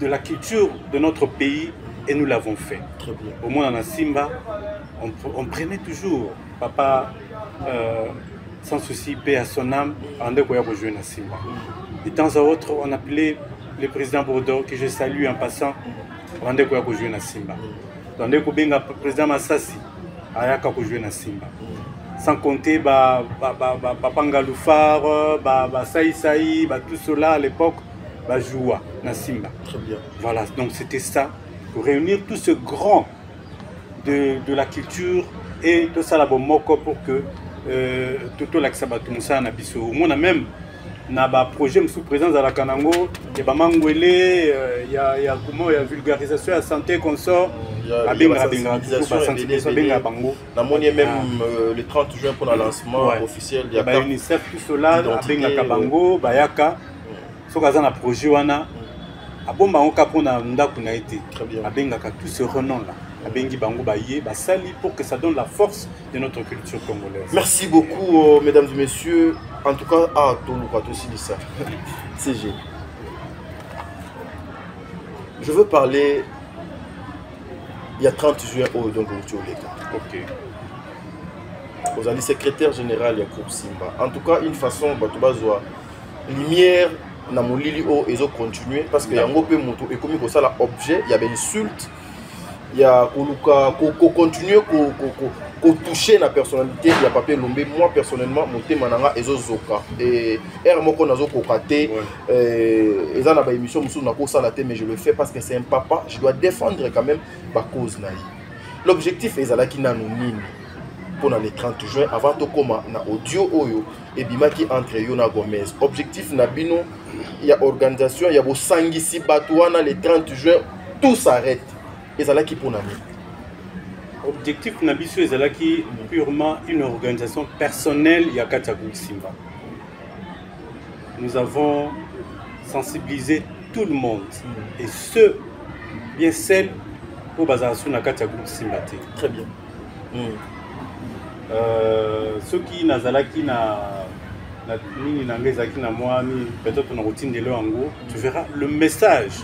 la culture de notre pays et nous l'avons fait. Très bien. Au moins dans Simba, on prenait toujours papa sans souci, paix à son âme, on a joué dans Simba. De temps à autre, on appelait le président Bordeaux, que je salue en passant, on a joué dans Simba. On a le président Massassi, on a joué dans Simba. Sans compter Papa Ngaloufar, Saï Saï, tout cela à l'époque, jouait dans Simba. Très bien. Voilà, donc c'était ça, pour réunir tout ce grand de la culture et tout ça là pour que tout l'accès à na biso. Au monde même na projet sous présence à la Kanango, il y a mangwele, il y a comment il y a vulgarisation à santé consort. La sensibilisation même le 30 juin pour le lancement officiel il y a UNICEF tout cela benga kabango bayaka sokaza na projet wana abomba onka pona ndako na été abenga tout ce renom là abengi bango baye basali pour que ça donne la force de notre culture congolaise. Merci beaucoup mesdames et messieurs, en tout cas à Toluka Tosilisa CG. Je veux parler il y a 30 juin au donc OK. Vous allez secrétaire général du groupe Simba. En tout cas, une façon batubazoa lumière na molili o ezo continuer parce que yango pe moto et comme ça la objet, il y a une insulte, il y a continuer ko toucher la personnalité il y a papier lombé. Moi personnellement moté mananga ezo zoka et moko nazo kokate eza na ba émission musu na ko sala te mais je le fais parce que c'est un papa, je dois défendre quand même ba cause na yi. L'objectif ezalaki nanu nini pour le 30 juin avant de commencer na audio oyo et bimaki entre Yona Gomez. Objectif na bino il y a organisation, il y a bo sangisi batouana le 30 juin tout s'arrête. Ezalaki pour nani. Objectif na biso ezalaki purement une organisation personnelle il y a Katiagou Simba. Nous avons sensibilisé tout le monde et ceux bien celles pour bazar sur na Katiagou Simba. Très bien. Ceux qui nazalaki na nini nangezaki na moi ni peut-être na routine de l'ango, tu verras le message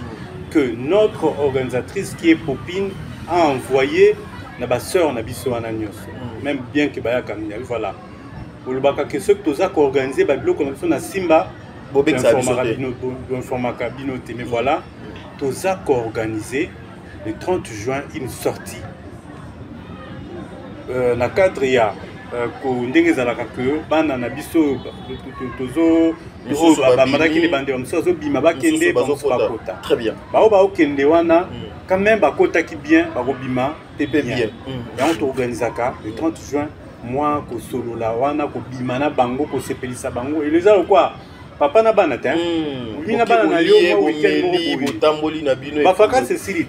que notre organisatrice qui est Popine a envoyé na ba sœur na biso wana nyonso. Même bien que baya kamina voilà. Pour le baka que ceux que toza ko organiser ba biloko na biso na Simba bobek sa biso te mais voilà toza ko organiser le 30 juin une sortie. Na cadre ya ko ndenge zalaka que bana na biso tozo bamalaki les bande bamuso bima bakende bakota. Très bien. Ba okende wana quand même bakota ki bien bakobima te bien. Et on t'organisaka le 30 juin moi ko solo la wana ko bima na bango ko sepelisa bango et les autres quoi papa na bana te bina bana na yo mo tamboli na bino ba faka c'est silit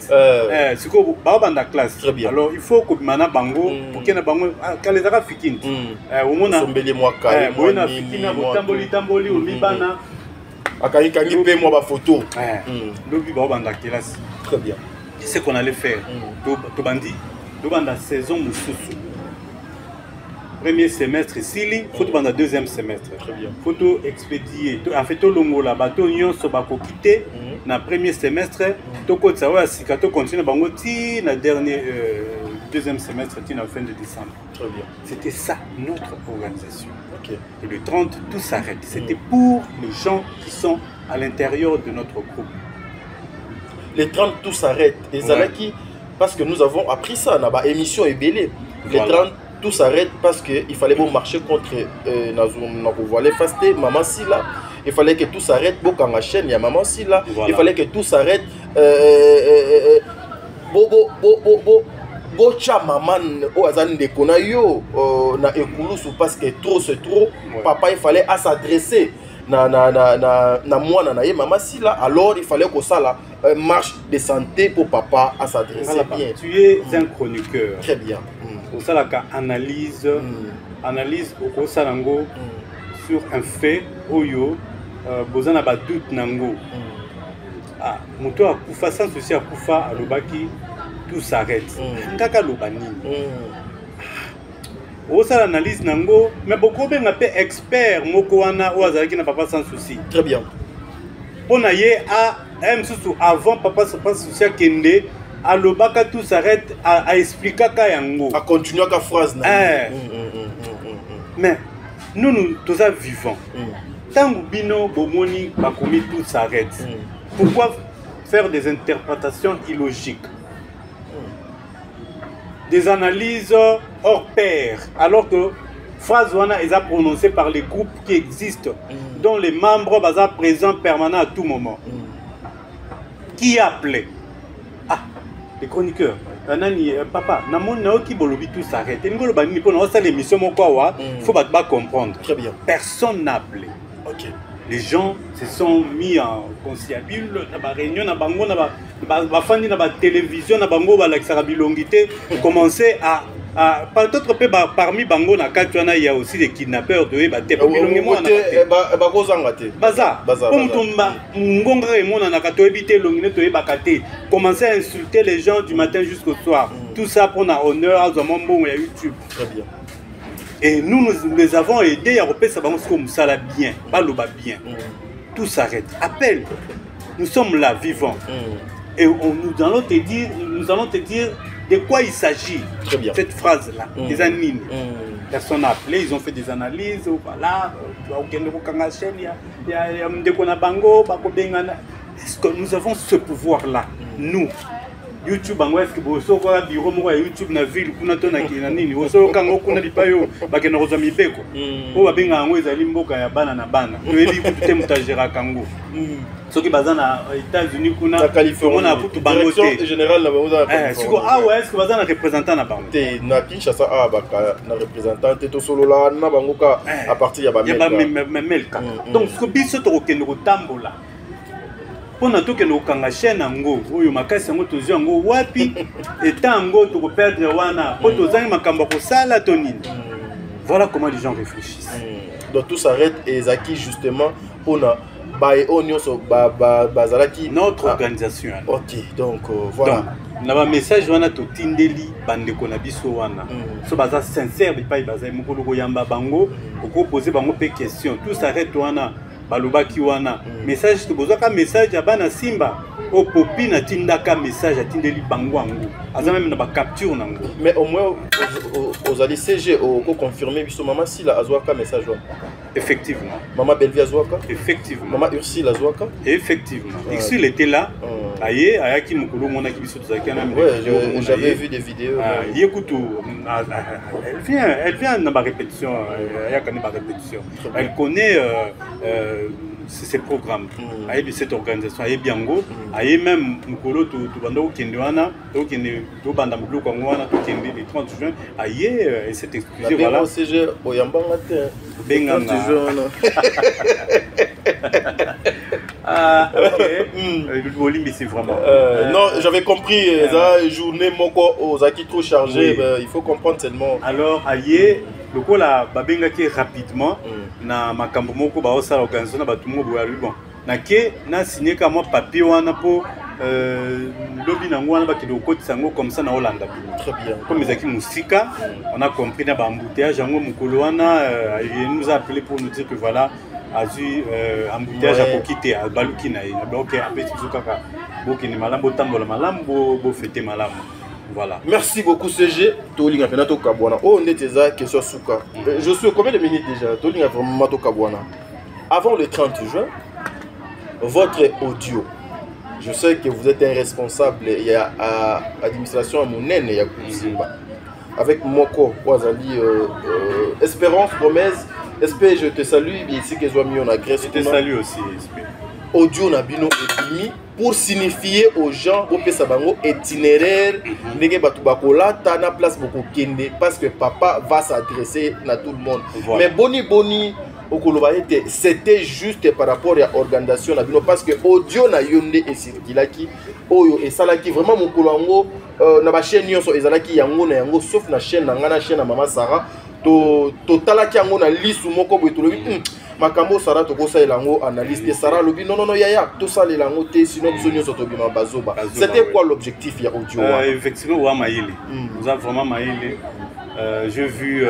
siko ba banda classe. Alors il faut ko bima na bango pour que na bango kale zaka fikini au mona sombeli moi kale moi na fikina bo tamboli o libana akani kangi pe moi ba photo lobi ba banda classe. Très bien. Qu'est-ce qu'on allait faire to bandi do banda saison mususu. Premier semestre ici, faut pendant deuxième semestre. Très bien. Photo expédier. En fait, tout le monde là, bateau nyon so bako quitter. Na premier semestre, to ko tsawa sika to continue bango ti na dernier deuxième semestre ti na fin de décembre. Très bien. C'était ça notre organisation. OK. Et le 30 tout s'arrête. C'était pour les gens qui sont à l'intérieur de notre groupe. Les 30 tout s'arrête. Et Zalaki parce que nous avons appris ça na ba émission et belé. Les 30 tout s'arrête parce qu'il fallait marcher contre Nazovoile Fasté, Maman Silla. Il fallait que tout s'arrête pour qu'on chaîne, il y a Maman Silla. Il fallait que tout s'arrête. Bocha Maman, Oazan de Konayo, na Ekulusu parce que trop c'est trop. Papa, il fallait s'adresser. na mwana na ye Mama Sila, alors il fallait que ça là marche de santé pour papa à s'adresser bien. Tu es un chroniqueur. Très bien. Au salaka analyse au salango sur un fait oyo bozana ba doute nango. Ah, moto akufa sans souci akufa alobaki tout s'arrête. Ngaka lobani. Au sala analyse nango mais beaucoup ben appelé expert moko wana o azalaki na papa sans souci. Très bien. On a yé à sous avant papa sans souci kende alobaka tout s'arrête à expliquer kayango. À continuer la phrase mais nous tous vivants. Tant bino bomoni bakomi tout s'arrête. Pourquoi faire des interprétations illogiques? Des analyses hors pair, alors que phrase wana est prononcée par les groupes qui existent, dont les membres sont présents permanents à tout moment. Qui a appelé? Ah, les chroniqueurs. Nani, papa, namon qui bolobi tout s'arrête. Il faut l'émission faut pas comprendre. Très bien. Personne n'a appelé. Ok. Les gens se sont mis en conciliabule, dans la réunion, dans la télévision, dans la bilongité, commencer à peut-être parmi Bango, il y a aussi des kidnappeurs de commencer à insulter les gens du matin jusqu'au soir. Tout ça pour un honneur à Zamambo et à YouTube. Très bien. Et nous les avons aidés à repérer ça comme ça là bien, pas le bas bien. Tout s'arrête. Appelle. Nous sommes là vivants. Et nous allons te dire de quoi il s'agit. Très bien. Cette phrase là, les animes. Personne n'a appelé, ils ont fait des analyses. Voilà, est-ce que nous avons ce pouvoir là, nous? YouTube est-ce que vous avez un bureau YouTube na ville kuna tona kina nini oso kango kuna lipayo bakena roza mibeko o babenga ngo ezali mboka ya bana na bana to ebi kutute mutajera kango soki bazana États-Unis kuna na Californie na kutu bango te général na bango za siko ah ouais est-ce que bazana représentant na bango te na Kinshasa baka na représentant te to solo la na bango ka à partir ya ba melka donc siko biso to kokende ko tambola. Pour nous que nous kanga chaîne ngo oyo makasi ngo tozi ngo wapi etango to ko perdre wana po tozangi makambo ko sala tonini. Voilà comment les gens réfléchissent. Donc tout s'arrête et Zaki justement pour notre organisation. OK, donc voilà. Na ba message wana to tindeli bande ko na biso wana. So baza sincère bipai baza mukolo ko yamba bango ko poser bango pe question. Tout s'arrête wana. Balubaki wana message to bozaka message ya bana simba o popi na tindaka message atindeli bango ango aza même na ba capture nango mais au moins aux allez CG au confirmer biso Mama Sila azwaka message wana effectivement Mama Belvia azwaka effectivement Mama Ursula azwaka effectivement Ursula était là aye ayaki mukolo mona ki biso tozaki na ouais j'avais vu des vidéos yekutu elle vient na ba répétition ayaka na ba répétition elle connaît ces programmes, de cette organisation, Biango, même Mukolo, Tubando, Kenduana, Tubanda Mouglou, Kangwana, le 30 juin, et s'est excusé. Voilà. CG, Oyambanga, Bengana. Ah, ok. Le volume, c'est vraiment. Non, j'avais compris, la journée, Moko, aux acquis trop chargés, il faut comprendre seulement. Alors, aïe. Le coup là, babenga qui rapidement na makambo moko ba osala organisation na batumo bo bon. Na ke na signé ka moi papier wana po lobby na ngwana ba ki do kotisa ngo comme ça na Hollande. Très bien. Comme ezaki musika, on a compris na ba embouteillage ngo mukolo wana il nous a appelé pour nous dire que voilà azu embouteillage a kokité a baluki na ina donc apeti zukaka boki ni malambo tambola malambo bo fêter malambo. Voilà. Merci beaucoup CG. Tolinga Penato Kabwana. Oh, Neteza, question Souka. Je suis combien de minutes déjà? Tolinga vraiment Kabwana. Avant le 30 juin, votre audio. Je sais que vous êtes un responsable. Il y a administration à Mounene, il y a Kousimba. Avec Moko, Ouazali, Espérance, Gomez. SP, je te salue. Bien ici que je mis en agresse. Je te salue aussi, SP. Audio Nabino et Bimi. Pour signifier aux gens au Pesabango itinéraire nege batu bakola ta na place beaucoup kende parce que papa va s'adresser à tout le monde. Voilà. Mais boni c'était juste par rapport à l'organisation parce que audio na yonde et circulaki oyo et salaki vraiment mon kolongo na ba chaîne nyonso ezalaki yango na yango sauf na chaîne na ngana chaîne na mama Sarah to talaki yango na lisu moko boy to lobi makambo Sarah to kosa elango analyste Sarah lobi non yaya to sala elango te sinon biso nyonso to bima bazoba. C'était quoi l'objectif ya audio? Effectivement wa maïle. Nous avons vraiment maïle. J'ai vu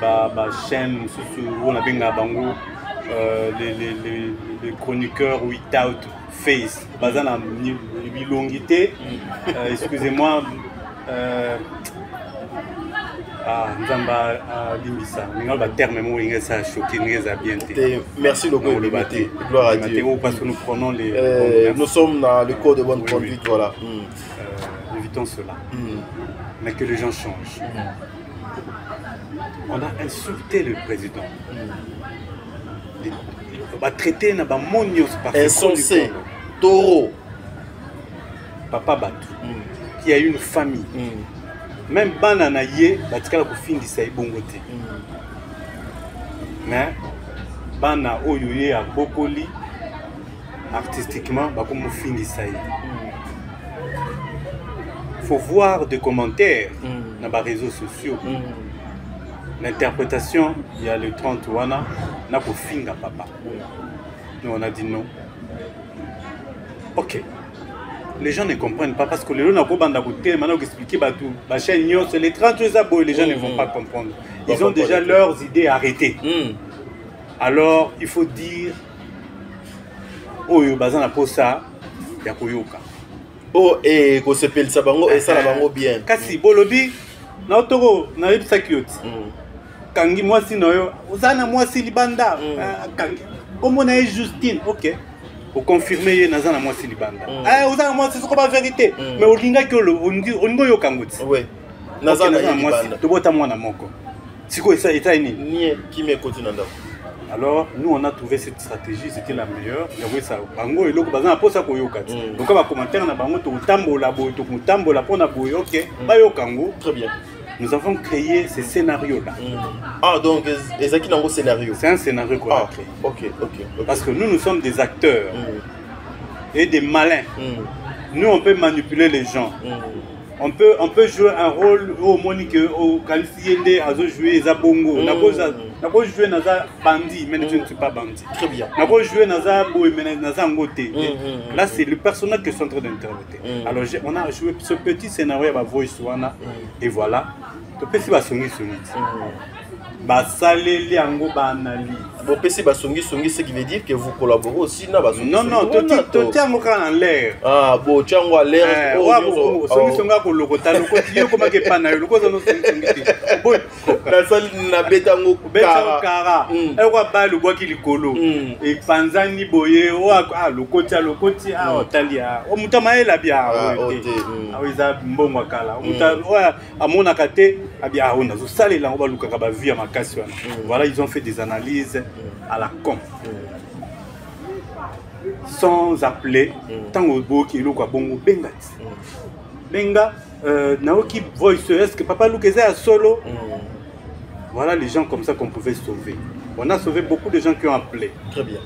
ma chaîne où on a bien bango les chroniqueurs without face bazana bilongité excusez-moi Nzamba limbisa ninga ba terme mo inga ça choqué ninga bien té. Merci le gros liberté. Gloire à Dieu. Parce que nous prenons les nous sommes dans le code de bonne conduite voilà. Évitons cela. Mais que les gens changent. On a insulté le président. On va traiter na monios par insensé, taureau. Papa Batou, qui a une famille. Même banana yé, batika la kufindi sa ibongote. Mais bana oyoye a bokoli artistiquement bakomo findi sa. Faut voir des commentaires dans les réseaux sociaux. L'interprétation, il y a le 30 wana, n'a pas finga papa. Nous on a dit non. Ok. Les gens ne comprennent pas parce que les gens n'ont pas d'aboutir, maintenant expliquer tout. La chaîne c'est les 30 les gens ne vont pas comprendre. Ils ont déjà leurs idées arrêtées. Alors il faut dire, oh yo bazan na posa ya koyoka. Oh et qu'on se pèle ça bango et ça la bango bien. Kasi bolobi na otoro na yebisa kioti. Kangi mwasi noyo uzana mwasi libanda kangi omona Justine OK pour confirmer nazana mwasi libanda uzana mwasi c'est pas vérité mais olinga que oningo yo kangoti ouais nazana mwasi to bota mwana moko siko esa eta ni nie qui me continue ndako. Alors nous on a trouvé cette stratégie, c'était la meilleure. J'avoue ça bango eloko bazana posa koyoka ti donc ba commentaire na bango to tambola boy to tambola pona boy OK ba yokango très bien. Nous avons créé ces scénarios-là. Ah, donc, c'est un scénario. C'est un scénario qu'on a créé. Ok. Parce que nous sommes des acteurs et des malins. Nous, on peut manipuler les gens. On peut jouer un rôle au Monique, au Kalisiende, à jouer à Bongo. On peut jouer dans bandit, mais je ne suis pas bandit. Très bien. On peut jouer dans Boy, mais dans Ngoté. Là, c'est le personnage que je suis en train d'interpréter. Alors, on a joué ce petit scénario à Voice One. Et voilà. Tu peux essayer de sonner. Basaleli ango banali. Bon, PC basongi, ce qui veut dire que vous collaborez aussi na basongi. Non, tu tiens en l'air. Ah, bon, tiens en l'air. Oh, songi songa ko lokota lokoti yo koma ke pana yo lokoza no songi. Bon, na sali na betango kara. E kwa ba lo bwaki likolo. E panzani boye o lokoti otali a. O mutama ela bia o te. Awiza mbongo kala. Muta amona kate abia ona zo salela ngo ba lukaka ba via makasi wana. Voilà, ils ont fait des analyses à la con. Sans appeler tant au beau qui est quoi bongo benga. Benga Naoki voice est-ce que papa Loukeze a solo. Voilà les gens comme ça qu'on pouvait sauver. On a sauvé beaucoup de gens qui ont appelé. Très bien.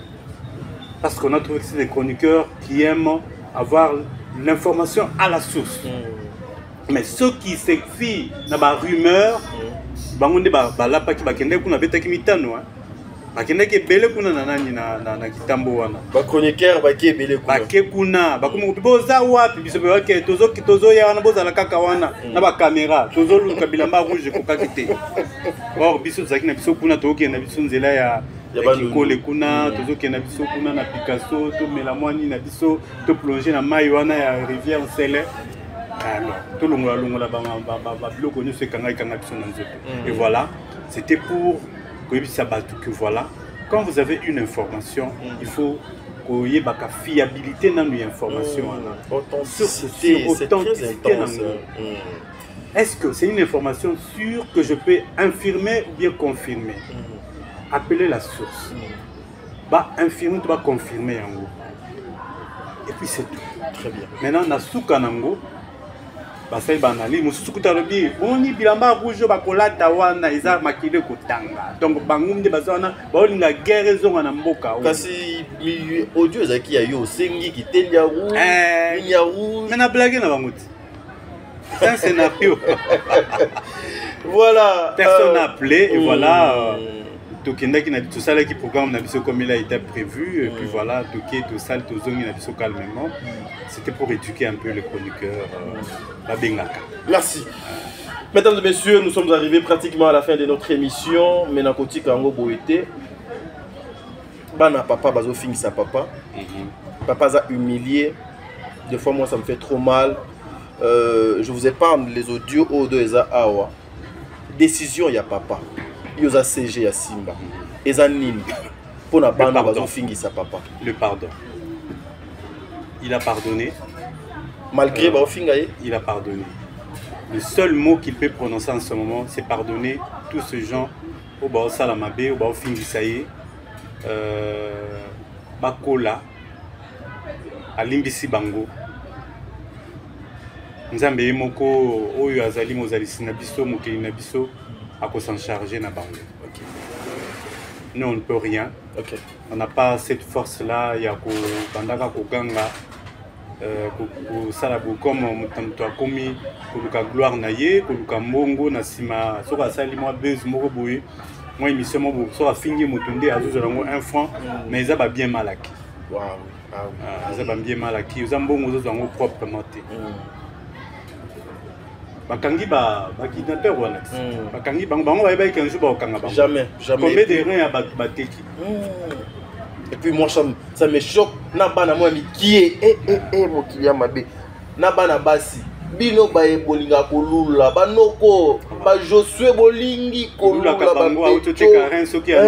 Parce qu'on a trouvé que c'est des chroniqueurs qui aiment avoir l'information à la source. Mais ceux qui s'écrivent dans la rumeur, bangonde la pa ki bakende kuna beta ki mitano bakende ke bele kuna na kitambo wana ba chroniqueur ba ki bele kuna ba ke kuna ba kuma boza wapi biso be wake tozo ya wana boza la kaka wana na ba camera tozo luka bilamba rouge ko kakite or biso zaki na biso kuna to na biso nzela ya kole kuna tozo ke na biso kuna na Picasso to melamwani na biso to plonger na mai wana ya rivière Sele. Et voilà, c'était pour que voilà, quand vous avez une information, il faut qu'il y ait la fiabilité dans l'information. Authenticité. Est-ce que c'est une information sûre que je peux infirmer ou bien confirmer? Appelez la source. Infirmer, tu vas confirmer en gros. Et puis c'est tout. Très bien. Maintenant, on a Soukanango. basali banali mosusu kuta lobi oni bilamba rouge bakolata wana eza makile kotanga donc bango nde baza wana baolinga guerre ezonga na mboka kasi audio ezalaki ya yo osengi kiteli ya rouge ya rouge mais na blague na bango ti c'est un scénario voilà personne n'a appelé et voilà tokendaki na tout ça là qui programme na biso comme il a été prévu et puis voilà toké tout ça tout zongi na biso calmement c'était pour éduquer un peu les chroniqueurs la bengaka. Merci. Mesdames et messieurs, nous sommes arrivés pratiquement à la fin de notre émission. Maintenant côté kango boité bana papa bazo fingi sa papa papa a humilié des fois moi ça me fait trop mal. Je vous épargne les audios au de eza awa décision ya papa yoza CG ya Simba eza nini pour na bana bazo fingi sa papa. Le pardon. Il a pardonné. Malgré il a pardonné. Le seul mot qu'il peut prononcer en ce moment, c'est pardonner tous ces gens au Bao Salamabe, au Bao Fingisaye, Bakola, à Limbisi Bango. Nzambe Moko, Oyo Azali Mozali Sinabiso, Mokeli Nabiso, à quoi s'en charger na Bango. Nous, on ne peut rien. On n'a pas cette force-là, il y a Bandaka Koganga. Comme mutu akomi koluka gloire na ye koluka mbongo na sima soka asali mwa base moko boye mwa émission moko soka fingi mutu nde azozola ngo 1 franc mais eza ba bien malaki eza ba bien malaki eza mbongo ozozwa ngo proprement te bakangi ba kidnapper wana bakangi bango bayeba qu'un jour ba okanga bango jamais combien de reins ya bateki. Et puis moi ça me choque na bana moi qui est mon client mabe na bana basi bino ba ebolinga kolula banoko ba Josué bolingi kolula ba bango autoteka rein soki ya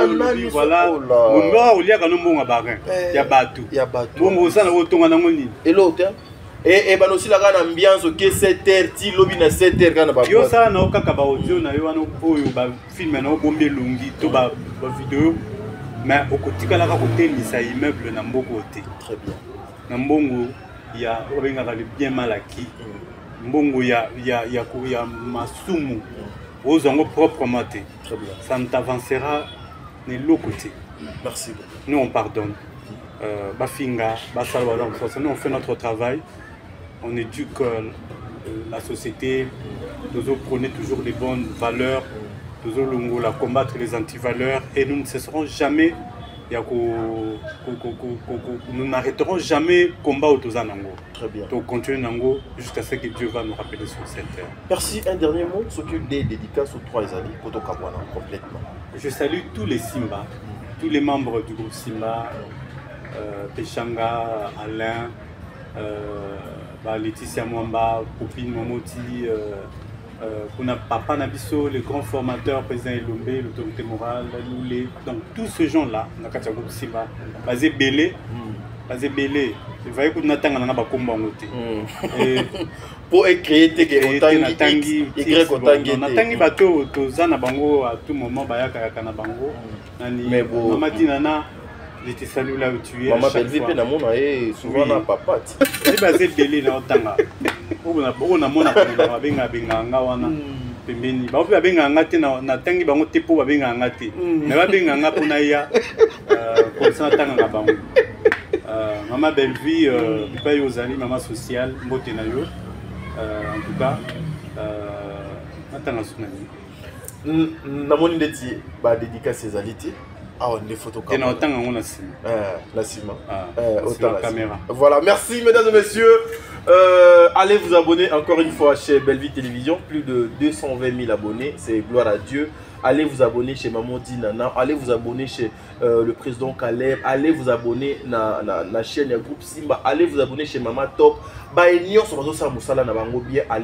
nani voilà ngomba oliaka no mbonga ba rein ya batu bongo sana otonga nango nini elote et banosi la kana ambiance que 7h ti lobi na 7h kana ba yo sana na okaka ba audio na yo wana oyo ba film na bombe lungi to ba vidéo. Mais au côté de la côté ça immeuble na mbongo te. Très bien. Na mbongo ya obenga bien mal acquis. Mbongo ya masumu. Ozango proprement te. Très bien. Ça ne t'avancera ni l'autre côté. Merci beaucoup. Nous on pardonne. Bafinga, basalwa donc nous on fait notre travail. On éduque la société. Nous prenons toujours les bonnes valeurs. Nous combattre les antivaleurs et nous ne cesserons jamais, nous n'arrêterons jamais le combat au Tozanango. Très bien. Donc continuer Nango jusqu'à ce que Dieu va nous rappeler sur cette terre. Merci. Un dernier mot, s'occupe des dédicaces aux 3 Ezali, Koto Kabwana, complètement. Je salue tous les Simba, tous les membres du groupe Simba, Pechanga, Alain, Laetitia Mwamba, Poupine Momoti, on a Papa Nabiso, le grand formateur, président Elombe, l'autorité morale, Loulé. Donc tous ces gens-là, on a Katia Groupe Simba, basé Belé, vous voyez qu'on attend un combat pour créer des Tangi, on a Tangi bateau, Tozana Bango à tout moment, Bayaka Yakana Bango, mais bon, Mamadinana. Je te salue là où tu es. Maman Belvi pe na mona e souvent na papa. C'est basé Belé na otanga. On a mona na benga nga wana pembeni. Ba opi benga ngate na tangi bango tepo ba benga ngate. Na ba benga nga pona ya comme ça tanga nga bango. Maman Belvi bipa yozali maman sociale mbote na yo. En tout cas atanga sunani. Na moni ndeti ba dédicace ezaliti. Ah, on est photographe. La caméra. Voilà, merci mesdames et messieurs. Allez vous abonner encore une fois chez Belleville Télévision. Plus de 220 000 abonnés. C'est gloire à Dieu. Allez vous abonner chez Maman Dinana. Allez vous abonner chez le président Caleb. Allez vous abonner à la chaîne du groupe Simba. Allez vous abonner chez Maman Top. Allez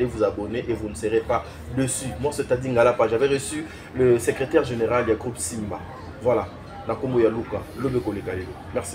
vous abonner et vous ne serez pas dessus. Moi, c'est-à-dire j'avais reçu le secrétaire général du groupe Simba. Voilà. Nakomo ya Luka, Lobe Koleka. Merci.